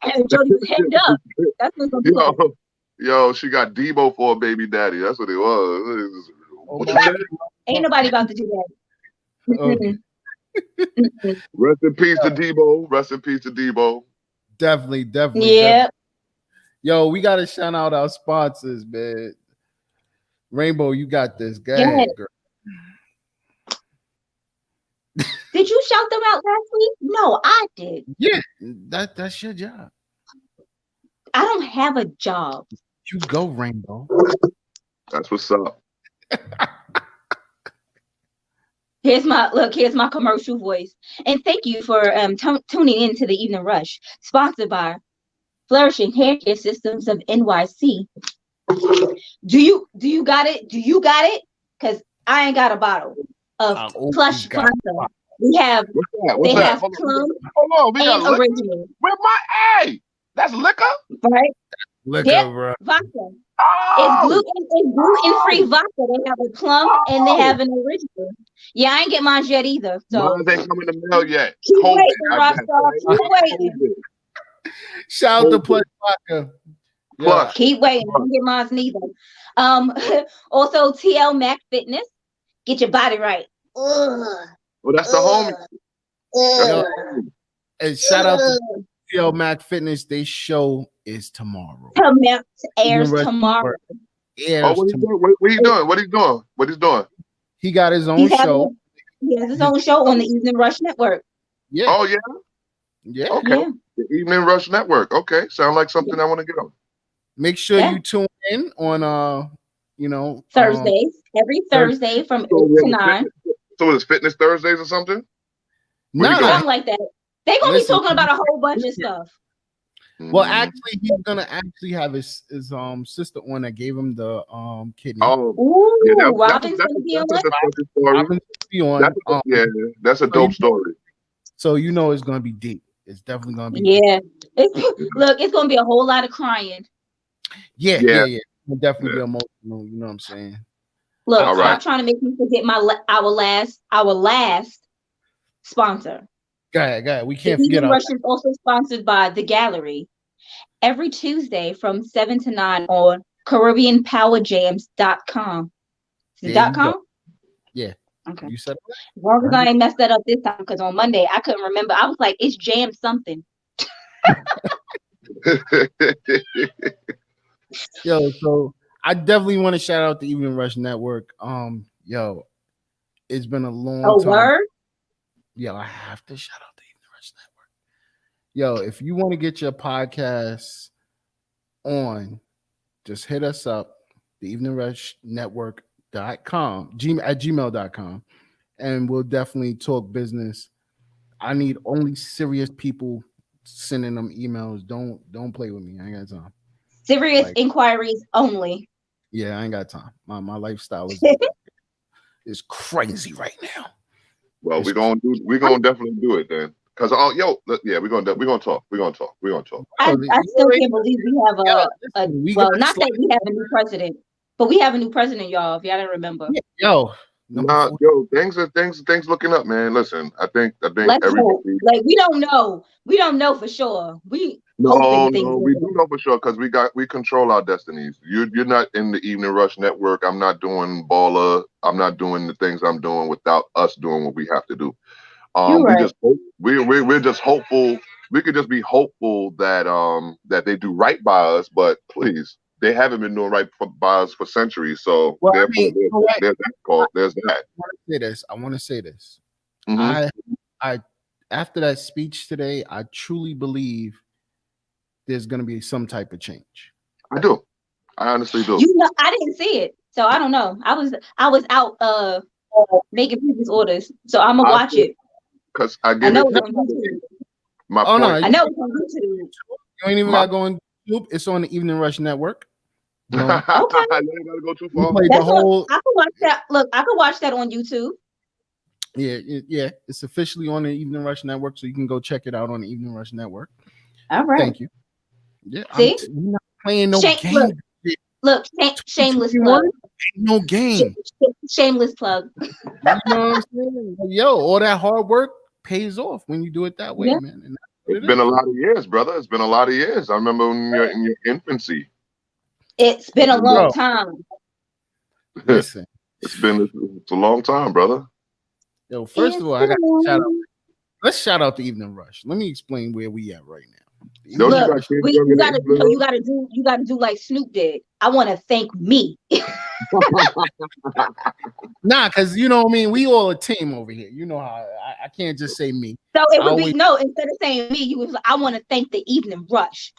and Jody was hemmed up. That's what's gonna be.
Yo, she got Debo for a baby daddy. That's what it was.
Ain't nobody about to do that.
Okay.
Rest in peace to Debo. Rest in peace to Debo.
Definitely.
Yeah.
Definitely. Yo, we gotta shout out our sponsors, man. Rainbow, you got this. Go ahead, girl.
Did you shout them out last week? No, I did.
Yeah, that's your job.
I don't have a job.
You go, Rainbow.
That's what's up.
Here's my commercial voice. And thank you for tuning in to the Evening Rush, sponsored by Flourishing Hair Care Systems of NYC. Do you got it? Do you got it? Because I ain't got a bottle of plush Fanta. We have plum and original.
Where's my that's liquor?
Right?
Liquor, bro.
Vodka. It's gluten-free vodka. They have a plum and they have an original. Yeah, I ain't get mine yet either. So
they come in the mail yet.
Keep waiting, Rockstar. Keep waiting.
Shout out to Plush Vodka.
Keep waiting. I didn't get mine neither. Also TL Mac Fitness. Get your body right. Ugh.
Well, that's the homie. That's
Yo,
the homie.
and shout out to PL Mac Fitness. They show is tomorrow.
Airs tomorrow.
Oh, what he doing? What he doing? What he's doing? What he's doing?
He got his own show.
He has his own show on the Evening Rush Network.
Yeah.
Oh yeah.
Yeah.
Okay.
Yeah.
The Evening Rush Network. Okay. Sound like something I want to get on.
Make sure you tune in on
Thursdays. Every Thursday from 8 to 9.
So it's Fitness Thursdays or something?
Something like that. They're gonna be talking about a whole bunch of stuff.
Well, actually, he's gonna actually have his sister on that gave him the kidney.
Oh,
ooh, Robin's gonna be on
it. That's a dope story.
So it's gonna be deep. It's definitely gonna be
deep. It's gonna be a whole lot of crying.
Yeah. It'll definitely be emotional. You know what I'm saying?
Look, I'm trying to make me forget our last sponsor.
Go ahead. We can't forget.
Rush is also sponsored by The Gallery every Tuesday from 7 to 9 on CaribbeanPowerJams.com. Is it .com?
Yeah.
Okay.
You said it?
As long as I ain't messed that up this time, because on Monday I couldn't remember. I was like, it's Jam something.
Yo, so I definitely want to shout out the Evening Rush Network. It's been a long time.
Word?
Yo, I have to shout out the Evening Rush Network. Yo, if you want to get your podcast on, just hit us up, the Evening Rush Network.com, at gmail.com, and we'll definitely talk business. I need only serious people sending them emails. Don't play with me. I ain't got time.
Serious inquiries only.
Yeah, I ain't got time. My lifestyle is crazy right now.
Well, we're gonna definitely do it then. Cause we're gonna talk.
I still can't believe we have not that we have a new president, but we have a new president, y'all. If y'all didn't remember.
Things looking up, man. Listen, I think
everybody. Like we don't know for sure. We
do know for sure because we control our destinies. You're not in the Evening Rush Network. I'm not doing baller. I'm not doing the things I'm doing without us doing what we have to do. We're just hopeful. We could just be hopeful that they do right by us, but please, they haven't been doing right by us for centuries. So there's that.
I want to say this.
Mm-hmm.
I after that speech today, I truly believe there's going to be some type of change.
I do. I honestly do.
I didn't see it, so I don't know. I was out making people's orders, so I'm gonna watch it.
Because I know it's on YouTube.
I know it's on YouTube.
You ain't even gotta go on YouTube. It's on the Evening Rush Network.
Okay.
I gotta go too far.
I can watch that. Look, I can watch that on YouTube.
Yeah. It's officially on the Evening Rush Network, so you can go check it out on the Evening Rush Network.
All right.
Thank you. Yeah.
See?
We're not playing no game.
Look, shameless plug.
No game.
Shameless plug.
You know what I'm saying? Yo, all that hard work pays off when you do it that way, man. And
it's been a lot of years, brother. It's been a lot of years. I remember when you were in your infancy.
It's been a long time.
Listen,
it's a long time, brother.
Yo, first of all, I got to shout out. Let's shout out the Evening Rush. Let me explain where we at right now.
Look, you gotta do like Snoop did. I want to thank me.
Nah, because you know what I mean. We all a team over here. You know how I can't just say me.
So it would be instead of saying me, you was like, I want to thank the Evening Rush.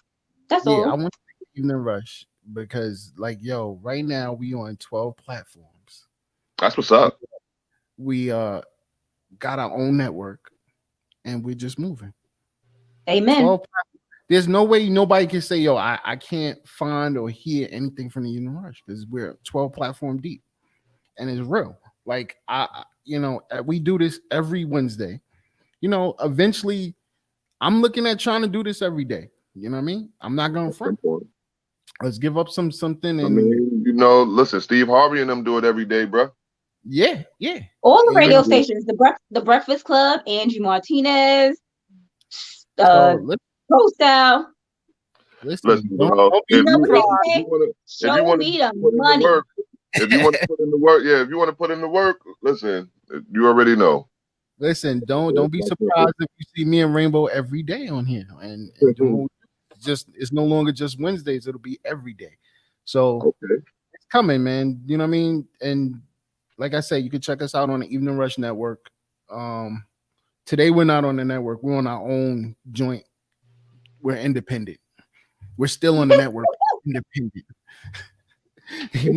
That's all.
I want to thank the Evening Rush because, right now we on 12 platforms.
That's what's up.
We got our own network, and we're just moving.
Amen.
There's no way nobody can say, yo, I can't find or hear anything from the Evening Rush because we're 12 platform deep. And it's real. We do this every Wednesday. Eventually I'm looking at trying to do this every day. You know what I mean? I'm not going to front. Let's give up something. And
listen, Steve Harvey and them do it every day, bro.
Yeah.
All the radio stations, the Breakfast Club, Angie Martinez, Pro Style.
Listen,
bro. If you want
the money.
If you want to put in the work, if you want to put in the work, listen, you already know.
Listen, don't be surprised if you see me and Rainbow every day on here, and it's no longer just Wednesdays; it'll be every day. So it's coming, man. You know what I mean? And like I said, you can check us out on the Evening Rush Network. Today we're not on the network; we're on our own joint. We're independent. We're still on the network, independent.
I'm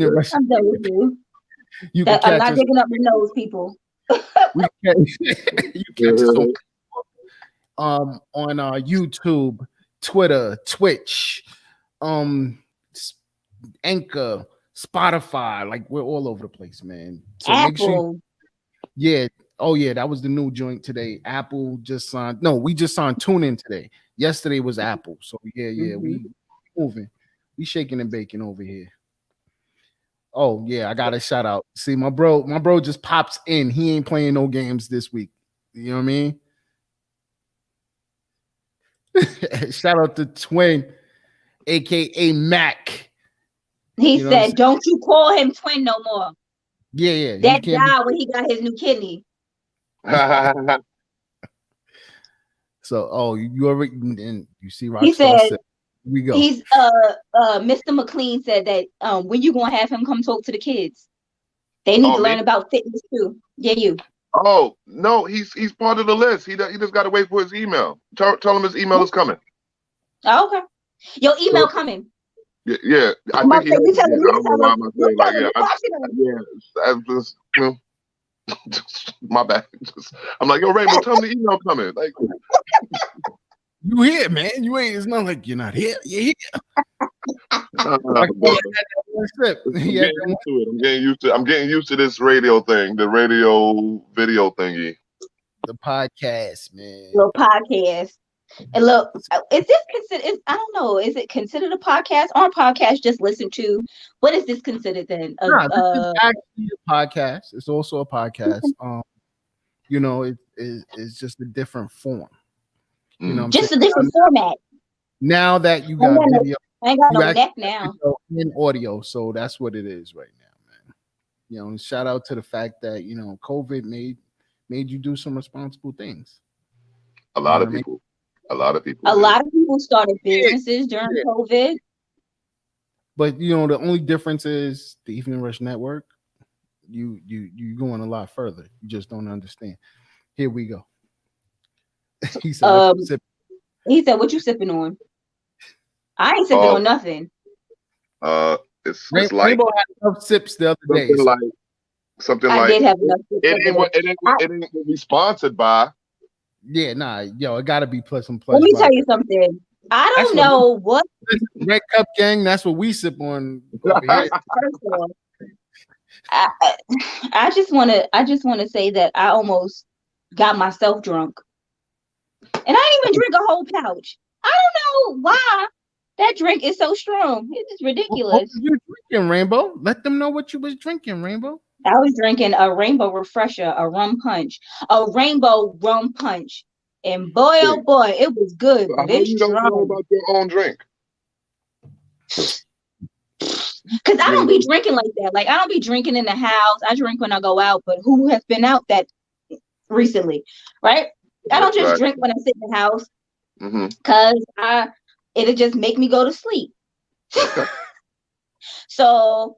done with you. I'm not digging up your nose, people.
You catch us on YouTube, Twitter, Twitch, Anchor, Spotify. Like we're all over the place, man. So
Apple.
Make sure that was the new joint today. Apple just signed. No, we just signed TuneIn today. Yesterday was Apple. So we moving. We shaking and baking over here. Oh yeah, I got a shout out. See, my bro just pops in. He ain't playing no games this week. You know what I mean? Shout out to Twin, aka Mac.
He said, "Don't you call him Twin no more."
Yeah.
That died when he got his new kidney.
So, you already and you see Rockstar.
He said,
"We go."
He's Mr. McLean said that when you gonna have him come talk to the kids? They need to learn about fitness too. Yeah, you.
Oh no, he's part of the list. He just got to wait for his email. Tell him his email is coming.
Oh, okay. Your email coming.
Yeah. I think he. I don't know why I'm saying my bad. I'm like, yo, Rainbow, tell him the email coming. Like,
you here, man? You ain't. It's not like you're not here. You're here.
I'm getting used to this radio thing, the radio video thingy.
The podcast, man.
Little podcast. And look, is this considered? I don't know. Is it considered a podcast or a podcast just listened to? What is this considered then?
This is actually a podcast. It's also a podcast. It's just a different form. You know,
just a different format.
Now that you got video,
I ain't got no neck now.
In audio, so that's what it is right now, man. Shout out to the fact that COVID made you do some responsible things.
A lot of people
started businesses during COVID.
But the only difference is the Evening Rush Network. You going a lot further. You just don't understand. Here we go. He said,
"What you sipping on?" I ain't sipping on nothing.
It's like
Rainbow had enough sips the other day.
Something
I
like
did have enough sips.
It ain't be sponsored by.
Yeah, nah, it gotta be plus some plus.
Let me tell you something. I don't know what
Red Cup Gang. That's what we sip on over here.
First of all, I just want to say that I almost got myself drunk, and I didn't even drink a whole pouch. I don't know why that drink is so strong. It's ridiculous.
What were you drinking, Rainbow? Let them know what you was drinking, Rainbow.
I was drinking a Rainbow Refresher, a Rainbow rum punch, and boy, oh boy, it was good. But it's strong.
Don't know about your own drink.
Because I don't be drinking like that. Like I don't be drinking in the house. I drink when I go out. But who has been out that recently, right? I don't just drink when I sit in the house because it'll just make me go to sleep. So,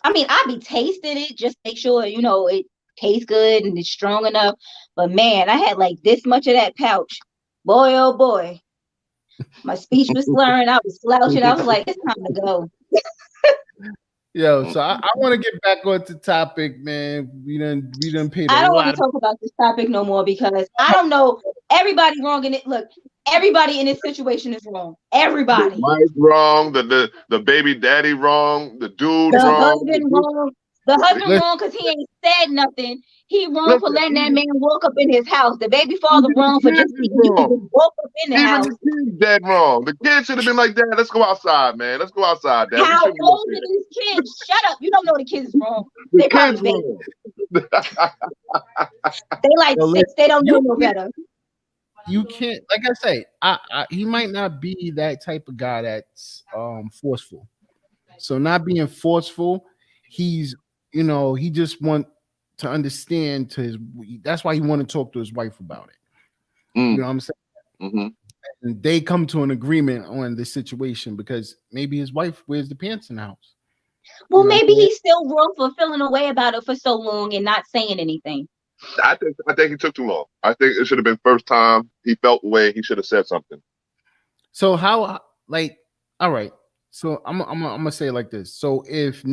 I mean, I be tasting it, just make sure it tastes good and it's strong enough. But man, I had like this much of that pouch. Boy, oh boy, my speech was slurring. I was slouching. I was like, it's time to go.
Yo, so I want to get back on the topic, man. We done paid.
I don't want to talk about this topic no more because I don't know. Everybody wrong in it. Look, everybody in this situation is wrong. Everybody.
The wife wrong. The baby daddy wrong. The dude wrong.
Husband wrong. The husband wrong because he ain't said nothing. He wrong for letting that man walk up in his house. The baby father wrong for just walk up in the house.
The kid's dead wrong. The kid should have been like, Dad, let's go outside, man. Let's go outside, Dad.
How old are these kids? Shut up. You don't know the kids is wrong. They probably wrong. They like 6. They don't know no better.
You can't, like I say, he might not be that type of guy that's forceful. So not being forceful, he's, you know, he just want to understand to his. That's why he want to talk to his wife about it. You know what I'm saying?
Mm-hmm.
And they come to an agreement on the situation because maybe his wife wears the pants in the house.
Well, maybe he's still wrong for feeling away about it for so long and not saying anything.
I think he took too long. I think it should have been first time he felt the way, he should have said something.
So how, like, all right. So I'm gonna say it like this. So if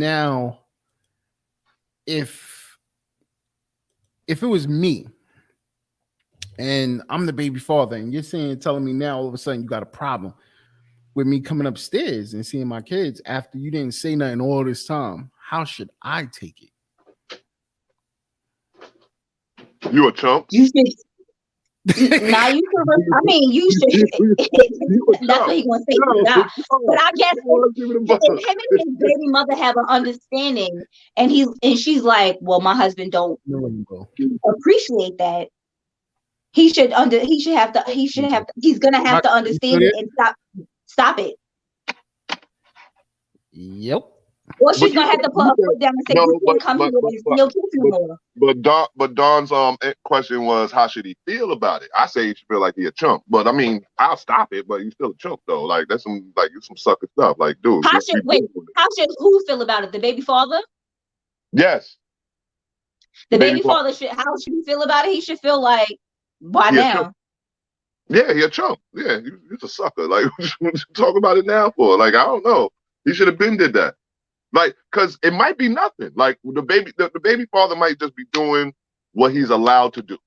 it was me and I'm the baby father and you're telling me now all of a sudden you got a problem with me coming upstairs and seeing my kids after you didn't say nothing all this time, how should I take it?
You a chump.
You should. Now you should. I mean, you should. That's what he gonna say. Nah. But I guess if him and his baby mother have an understanding, and she's like, well, my husband don't appreciate that. He's gonna have to understand it and stop it.
Yep.
Or she's gonna have to put her foot down and say, "You can't come here with no kids no more."
But Don's question was, how should he feel about it? I say he should feel like he a chump. But I mean, I'll stop it. But he's still a chump though. Like that's some sucker stuff. Like, dude,
how should who feel about it? The baby father?
Yes.
The baby father should. How should he feel about it? He should feel like, why now?
Yeah, he a chump. Yeah, he's a sucker. Like, what you talk about it now for? Like, I don't know. He should have been did that. Like, cause it might be nothing. Like the baby father might just be doing what he's allowed to do.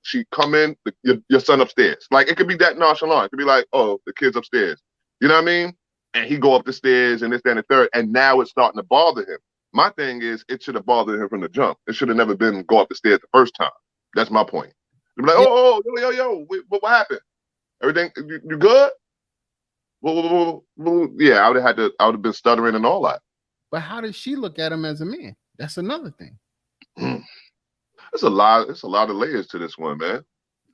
She come in, your son upstairs. Like it could be that nonchalant. It could be like, oh, the kid's upstairs. You know what I mean? And he go up the stairs and this, that, and the third. And now it's starting to bother him. My thing is, it should have bothered him from the jump. It should have never been go up the stairs the first time. That's my point. Be like, yo, what happened? Everything, you good? Well, yeah, I would have been stuttering and all that.
But how does she look at him as a man? That's another thing.
It's a lot of layers to this one, man.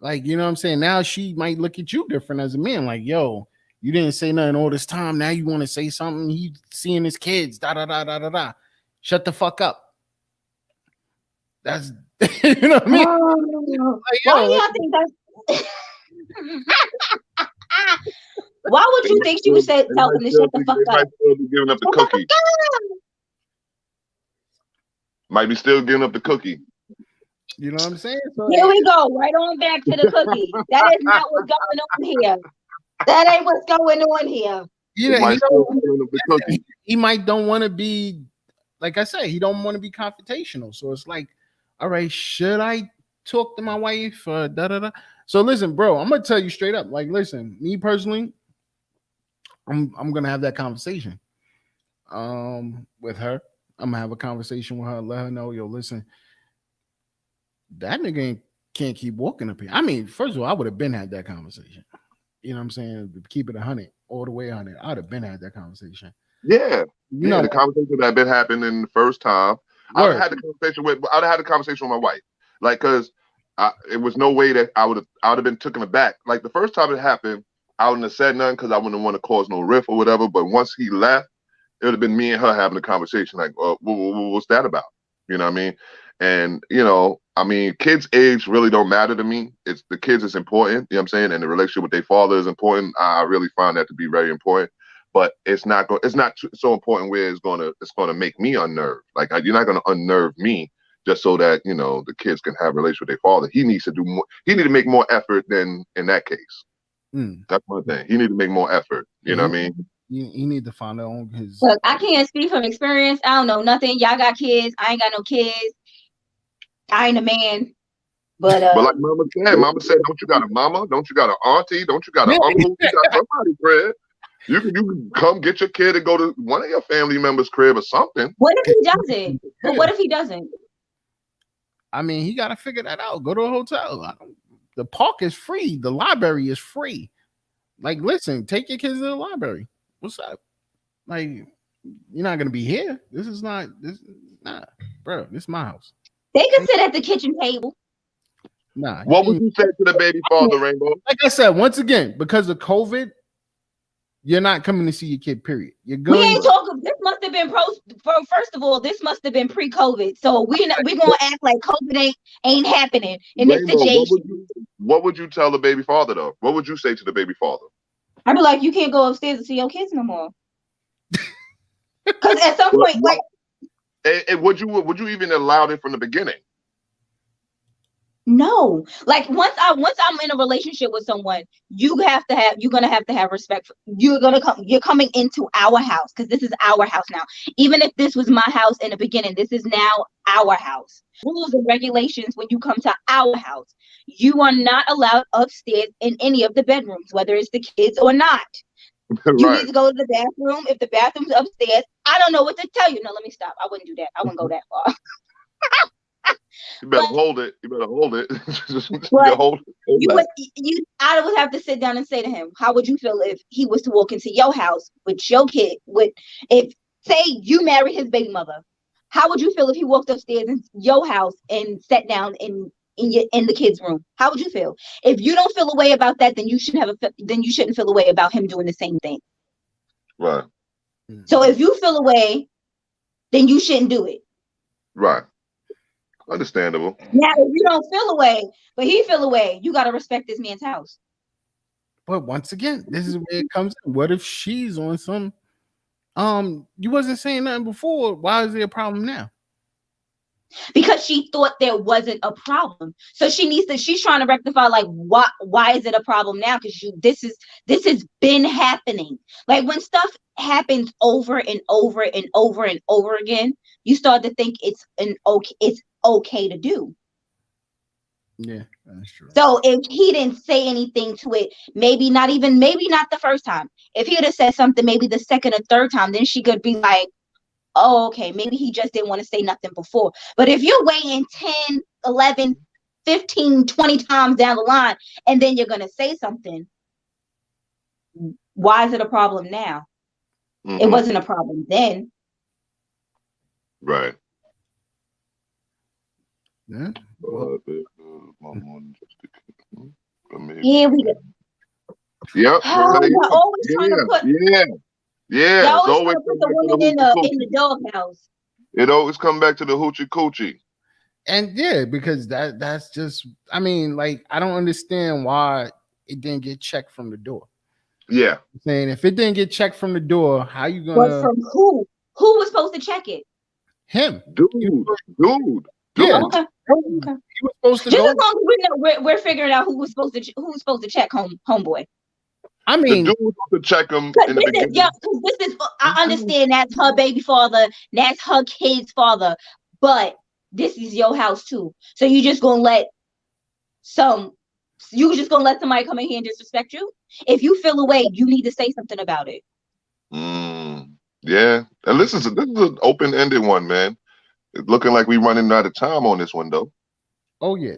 Like, you know what I'm saying? Now she might look at you different as a man. Like, yo, you didn't say nothing all this time. Now you want to say something. He's seeing his kids. Da da da da da da. Shut the fuck up. That's you know what I mean?
Like, why do y'all think that's why would you think she would say tell him to shut the fuck up?
Might still be giving up the cookie. Might be still giving up the cookie.
You know what I'm saying? So,
here we go, right on back to the cookie. That is not what's going on here. That ain't what's going on here.
He might don't want to be, like I said, he don't want to be confrontational. So it's like, all right, should I talk to my wife? So listen, bro, I'm gonna tell you straight up. Like, listen, me personally, I'm gonna have that conversation with her. I'm gonna have a conversation with her, let her know, yo, listen, that nigga can't keep walking up here. I mean, first of all, I would have been had that conversation. You know what I'm saying? Keep it 100, all the way 100. I would have been had that conversation.
Yeah, you know, the conversation that had been happening the first time. I would have had the conversation with my wife, like, cause it was no way that I would have been taken aback. Like the first time it happened, I wouldn't have said nothing because I wouldn't want to cause no rift or whatever. But once he left, it would have been me and her having a conversation, like, what's that about? You know what I mean? And, you know, I mean, kids' age really don't matter to me. It's the kids is important, you know what I'm saying? And the relationship with their father is important. I really find that to be very important. But it's not so important where it's gonna make me unnerved. Like, you're not gonna unnerve me just so that, you know, the kids can have a relationship with their father. He needs to do more. He need to make more effort than in that case. That's one thing. He need to make more effort. You know what I mean?
He need to find out on his.
Look, I can't speak from experience. I don't know nothing. Y'all got kids. I ain't got no kids. I ain't a man. But
like Mama said, don't you got a mama? Don't you got an auntie? Don't you got an uncle? You got somebody, Fred. You can come get your kid and go to one of your family members' crib or something.
What if he doesn't? But what if he doesn't?
I mean, he got to figure that out. Go to a hotel. The park is free. The library is free. Like, listen, take your kids to the library. What's up? Like, you're not gonna be here. This is bro. This is my house.
They can sit at the kitchen table.
Nah.
What would you say to the baby father, Rainbow?
Like I said, once again, because of COVID, you're not coming to see your kid. Period. You're good.
We ain't talking. This must have been first of all, this must have been pre-COVID. So we gonna act like COVID ain't happening in this
Rainbow,
situation.
what would you tell the baby father though? What would you say to the baby father?
I'd be like, you can't go upstairs and see your kids no more. Because at some point, like,
would you even allow it from the beginning?
no, like once I'm in a relationship with someone, you're gonna have to have respect. You're coming into our house because this is our house now. Even if this was my house in the beginning, this is now our house. Rules and regulations when you come to our house. You are not allowed upstairs in any of the bedrooms, whether it's the kids or not. You need to go to the bathroom. If the bathroom's upstairs, I don't know what to tell you. No, let me stop. I wouldn't do that. I wouldn't go that far.
You better hold it. You better hold it.
I would have to sit down and say to him, how would you feel if he was to walk into your house with your kid? If say you married his baby mother, how would you feel if he walked upstairs in your house and sat down in the kids' room? How would you feel? If you don't feel a way about that, then you shouldn't feel a way about him doing the same thing.
Right.
So if you feel a way, then you shouldn't do it.
Right. Understandable.
Now, if you don't feel a way, but he feel a way, you gotta respect this man's house.
But once again, this is where it comes in. What if she's on some you wasn't saying nothing before? Why is there a problem now?
Because she thought there wasn't a problem. So she's trying to rectify, like, why is it a problem now? Because this has been happening. Like when stuff happens over and over and over and over again, you start to think it's okay to do.
Yeah, that's true.
So if he didn't say anything to it, maybe not the first time. If he would have said something maybe the second or third time, then she could be like, oh, okay, maybe he just didn't want to say nothing before. But if you're waiting 10, 11, 15, 20 times down the line, and then you're going to say something, why is it a problem now? Mm-hmm. It wasn't a problem then.
Right.
Yeah.
Here we go.
Yep.
You're always trying to put.
Yeah.
You're always trying to put the woman in the doghouse.
It always come back to the hoochie coochie.
And yeah, because that's just, I mean, like, I don't understand why it didn't get checked from the door.
Yeah.
I'm saying if it didn't get checked from the door, how you gonna?
But from who? Who was supposed to check it?
Him.
Dude.
Yeah.
Okay.
He was supposed to
just
go.
As long as we're figuring out who was supposed to check homeboy.
I mean,
the dude was supposed to check him in the beginning.
Because this is, I understand that's her baby father, that's her kid's father, but this is your house too. So you just gonna let somebody come in here and disrespect you? If you feel away, you need to say something about it.
Yeah, and this is an open-ended one, man. It's looking like we're running out of time on this one, though.
Oh yeah,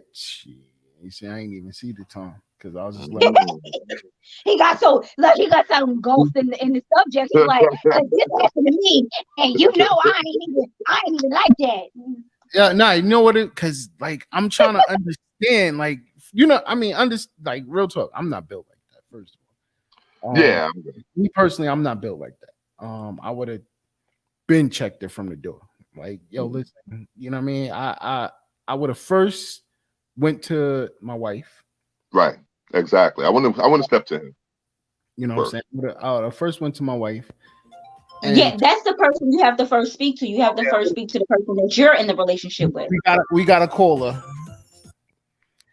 you see, I ain't even see the time because I was just like,
he got some ghost in the subject. He's like, this happened to me, and I ain't even like that.
Yeah, no, you know what? Because like I'm trying to understand, like I mean, like real talk. I'm not built like that. First of all,
yeah,
me personally, I'm not built like that. I would have been checked it from the door. Like, yo, listen, you know what I mean? I would have first went to my wife.
Right. Exactly. I want to step to him.
You know what I'm saying? I first went to my wife.
Yeah, that's the person you have to first speak to. You have to first speak to the person that you're in the relationship with.
We got a caller.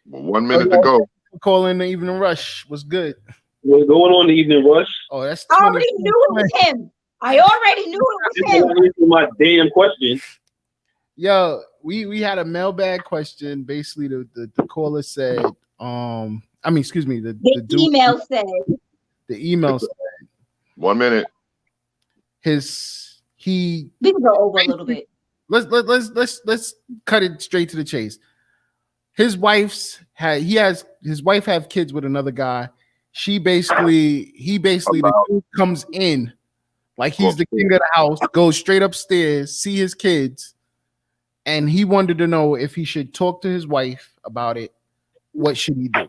1 minute to go.
Call in the evening rush. What's good?
What's going on, the evening rush?
Oh, that's.
I already knew it was him. I already knew it was him.
Answer my damn question.
Yo, we had a mailbag question. Basically, the caller said, excuse me, the
email said.
The email said
1 minute.
We can go over a little bit.
Let's cut it straight to the chase. His wife have kids with another guy. He basically the dude comes in like he's the king of the house, goes straight upstairs, see his kids, and he wanted to know if he should talk to his wife about it. What should he do?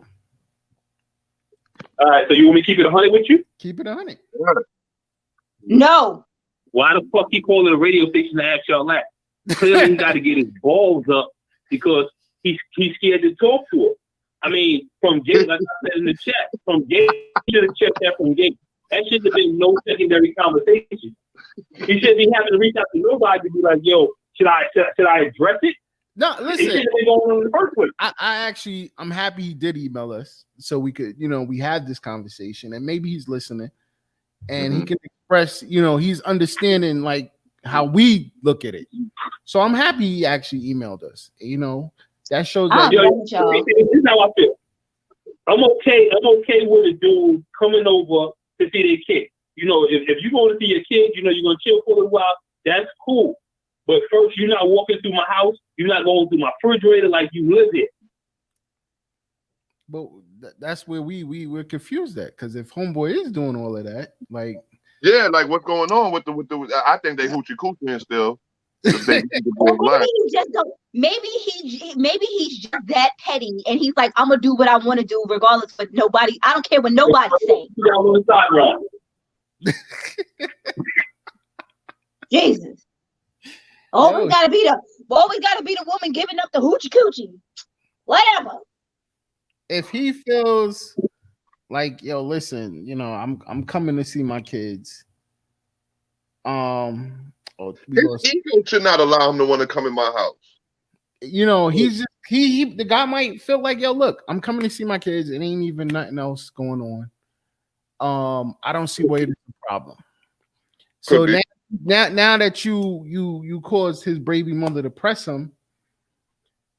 All right, so you want me to keep it 100 with you?
Keep it 100.
No.
Why the fuck he calling a radio station to ask y'all that? Clearly, he got to get his balls up because he's scared to talk to her. I mean, from Jake, like I said in the chat, from Jake, he should have checked that from Jake. That should have been no secondary conversation. He shouldn't be having to reach out to nobody to be like, yo, should I address it?
No, listen.
It should have been going on in the first place.
I'm happy he did email us so we could, we had this conversation, and maybe he's listening and he can express, he's understanding like how we look at it. So I'm happy he actually emailed us. That shows that.
This is how I feel. I'm okay with a dude coming over to see their kid. If you're going to see your kid, you're going to chill for a little while. That's cool. But first, you're not walking through my house. You're not going through my refrigerator like you live here.
But that's where we're confused at, because if homeboy is doing all of that, like,
yeah, like what's going on with the I think they hoochie coochie still.
Maybe he's just that petty, and he's like, I'm gonna do what I want to do regardless of nobody. I don't care what nobody say. Jesus. Always gotta be the woman giving up the hoochie coochie. Whatever.
If he feels like, yo, listen, I'm coming to see my kids.
His ego should not allow him to want to come in my house.
He's just, the guy might feel like, yo, look, I'm coming to see my kids. It ain't even nothing else going on. I don't see where it's a problem. So now that you caused his baby mother to press him,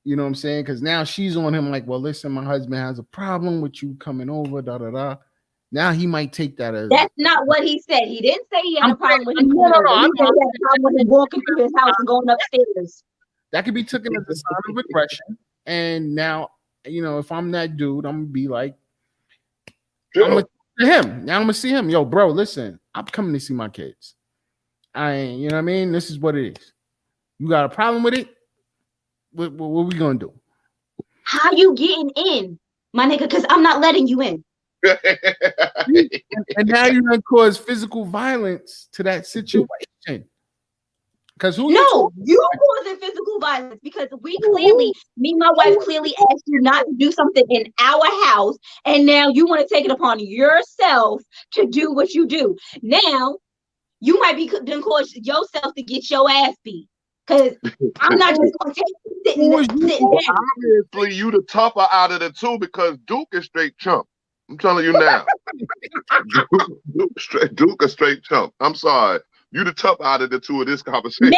you know what I'm saying? Because now she's on him like, well, listen, my husband has a problem with you coming over, da da da. Now he might take that as
that's not what he said. He didn't say he had a problem with him. He said he had a problem with him walking through his house and going upstairs.
That could be taken as a sign of aggression. And now, if I'm that dude, I'm gonna be like, I'm gonna see him. Now I'm gonna see him. Yo, bro, listen, I'm coming to see my kids. You know what I mean? This is what it is. You got a problem with it? What we gonna do?
How you getting in, my nigga? Because I'm not letting you in.
And now you're gonna cause physical violence to that situation. Because you
causing physical violence because me and my wife clearly asked you not to do something in our house, and now you want to take it upon yourself to do what you do. Now you might be then cause yourself to get your ass beat. Because I'm not just gonna take sitting down.
Obviously, you the tougher out of the two because Duke is straight chump. I'm telling you now. Duke a straight chump. I'm sorry. You the tough out of the two of this conversation.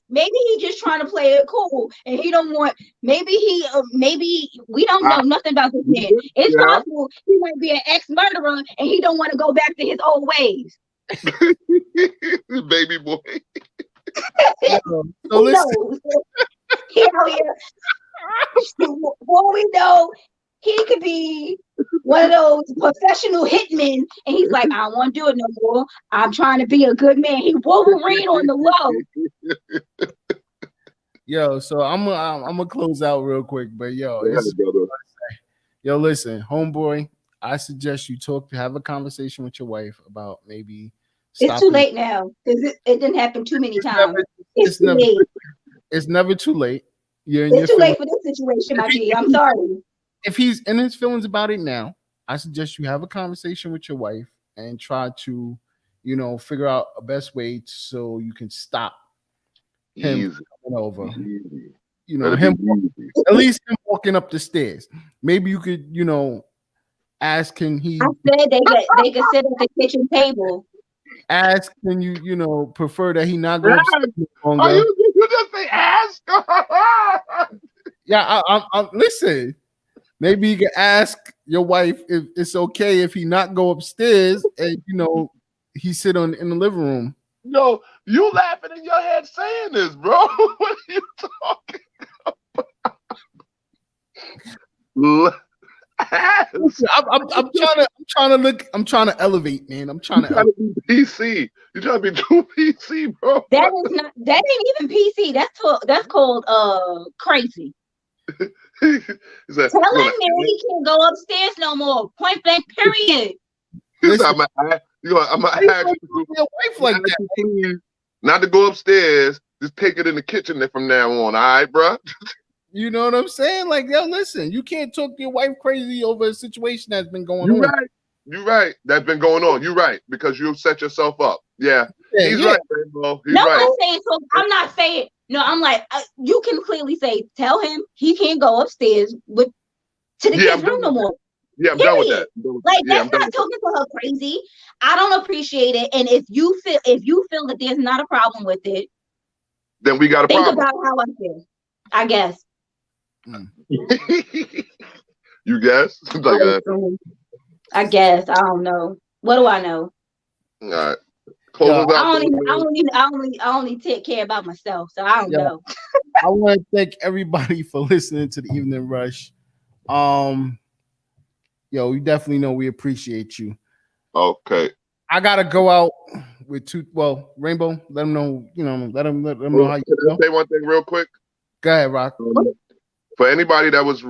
Maybe he just trying to play it cool, and he don't want. Maybe we don't know nothing about this man. It's possible he might be an ex-murderer, and he don't want to go back to his old ways.
Baby boy.
So listen.
Hell yeah. What we know. He could be one of those professional hitmen, and he's like, I don't want to do it no more. I'm trying to be a good man. He Wolverine on the low.
Yo, so I'm gonna close out real quick, but listen, homeboy, I suggest you have a conversation with your wife about maybe.
It's too late now because it didn't happen too many times. It's too late.
It's never too late.
It's too late for this situation, my G. I'm sorry.
If he's in his feelings about it now, I suggest you have a conversation with your wife and try to, figure out a best way so you can stop him coming over. At least him walking up the stairs. Maybe you could, ask, can he?
I said they could sit at the kitchen table.
Ask, can you, prefer that he not go upstairs longer?
You just say ask?
Yeah, I listen. Maybe you can ask your wife if it's okay if he not go upstairs and he sit in the living room.
Yo, you laughing in your head saying this, bro. What are you talking about?
I'm trying to elevate, man. I'm trying to
be PC. You're trying to be too PC, bro.
That ain't even PC. That's called crazy. Tell him man he can't go upstairs no more. Point blank, period.
I'm gonna ask you,
your wife like that.
please, not to go upstairs. Just take it in the kitchen from now on. All right, bro.
You know what I'm saying? Like, yo, listen, you can't talk to your wife crazy over a situation that's been going on.
Right. You're right. That's been going on. You're right because you set yourself up. Yeah, he's right, Rainbow. He's
no,
right.
I'm not saying. No, I'm like, you can clearly say, tell him he can't go upstairs to the kids' room no more.
Yeah, I'm done with that.
That's not talking to her crazy. I don't appreciate it. And if you feel that there's not a problem with it,
then we got a problem.
Think about how I feel. I guess.
You guess?
I guess. I don't know. What do I know?
All right.
I only take care about myself, so I don't know.
I want to thank everybody for listening to the Evening Rush. We definitely know we appreciate you.
Okay.
I gotta go out with Rainbow. Let them know. Let them know how you feel.
Say one thing real quick.
Go ahead, Rock.
For anybody that was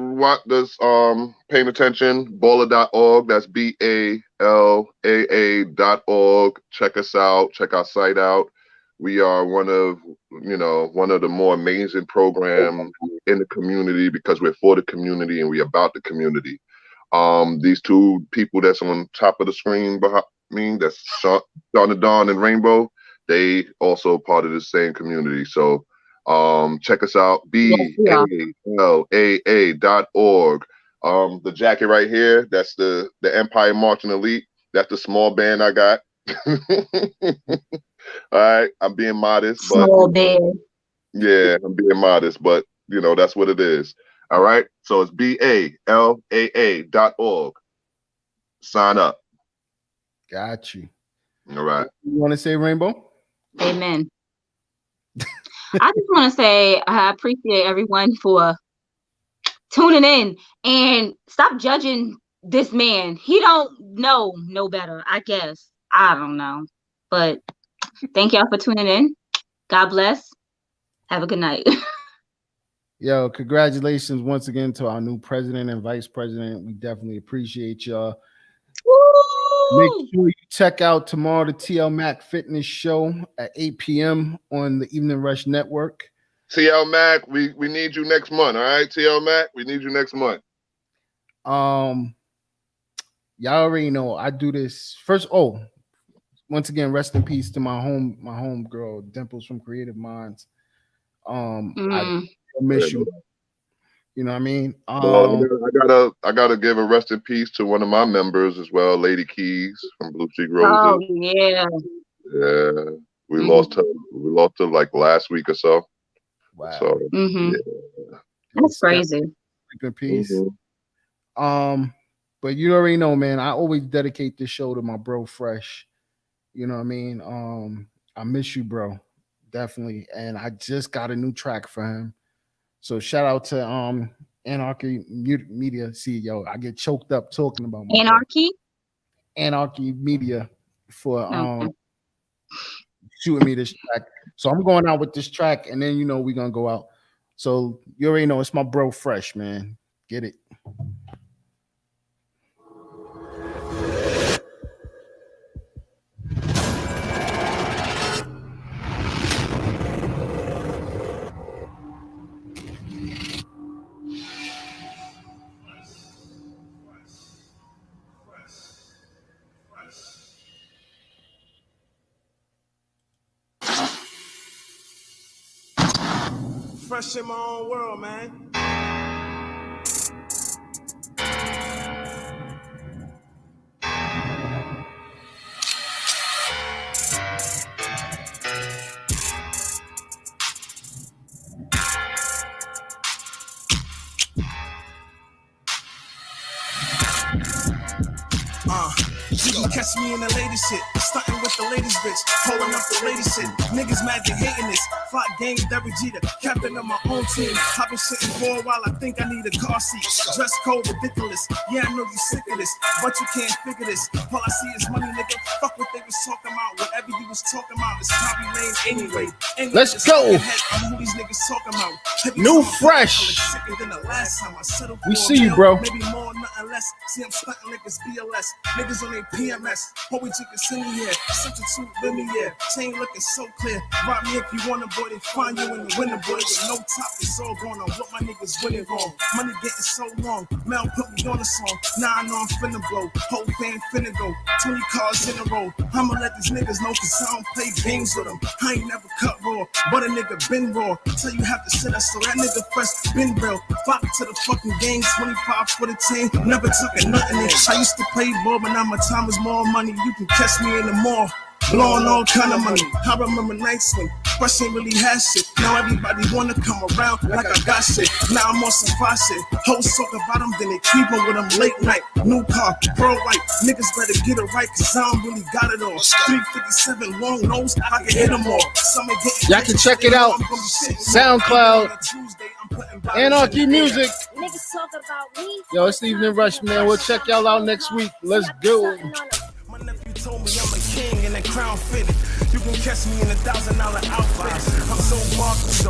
paying attention, baller.org. That's BALLAA.org. Check us out. Check our site out. We are one of the more amazing programs in the community because we're for the community and we're about the community. These two people that's on top of the screen behind me, that's Sean the Dawn and Rainbow, they also part of the same community. So check us out, BALLAA.org. The jacket right here, that's the Empire Marching Elite. That's the small band I got. All right, I'm being modest, but
small band.
Yeah, I'm being modest, but that's what it is. All right, so it's BALLAA.org. Sign up.
Got you.
All right.
You want to say Rainbow?
Amen. I just want to say I appreciate everyone for tuning in and stop judging this man. He don't know no better, I guess. I don't know. But thank y'all for tuning in. God bless. Have a good night.
Yo, congratulations once again to our new president and vice president. We definitely appreciate y'all.
Woo!
Make sure you check out tomorrow the TL Mac Fitness Show at 8 p.m. on the Evening Rush Network.
TL Mac, we need you next month. All right, TL Mac, we need you next month.
Y'all already know I do this first. Once again, rest in peace to my home girl, Dimples from Creative Minds. I miss you. You know what I mean?
I gotta give a rest in peace to one of my members as well, Lady Keys from Blue Cheek Roses.
Oh yeah.
Yeah. We lost her like last week or so.
Wow.
So yeah.
That's crazy.
Sleep in peace. But you already know, man, I always dedicate this show to my bro Fresh. You know what I mean? I miss you, bro. Definitely. And I just got a new track for him. So shout out to Anarchy Media. See, yo, I get choked up talking about my Anarchy Media for shooting me this track. So I'm going out with this track, and then we're gonna go out. So you already know it's my bro Fresh, man. Get it.
Fresh in my own world, man. You can catch me in the lady shit, stunting with the ladies bitch, pulling up the lady shit. Niggas mad they hating this. Fly gang, Derek Jeter, captain of my own team. I've been sitting for a while, I think I need a car seat. Dress code ridiculous, yeah I know you sick of this, but you can't figure this. All I see is money, nigga. Fuck what they was talking about. Whatever you was talking about is probably lame anyway.
Let's go.
Who these niggas talking about?
New Fresh. We see you, bro.
Maybe more, nothing less. See, I'm stunting like it's BLS. Niggas on their PMS. Hope we drinking Cindy here. Substitute Lemmy here. Chain looking so clear. Rob me if you want a boy, they find you in the winter, boy. With no top, it's all going on. What my niggas winning wrong. Money getting so long. Mel put me on a song. Now I know I'm finna blow. Whole band finna go. 20 cars in a row. I'ma let these niggas know cause I don't play games with them. I ain't never cut raw, but a nigga been raw. Tell you have to sit us so that nigga fresh been real. Fuck to the fucking game, 25 for the team. Never took a nothing in. I used to play ball, but now my time is more money. You can catch me in the mall. Blowing all kind of money. I remember nights when fresh ain't really had shit. Now everybody wanna come around like I got shit. Now I'm on some fire shit. Hoes talk about them, then they keep on with them late night. New car, pearl white. Niggas better get it right, cause I don't really got it all. 357 long nose, I can hit them all.
Y'all can check it out. SoundCloud. Anarchy Music.
Niggas talk about me.
Yo, it's Evening Rush, man. We'll check y'all out next week. Let's go.
My nephew told me I'm a king and a crown fitted. You can catch me in $1,000 outfit. I'm so marked.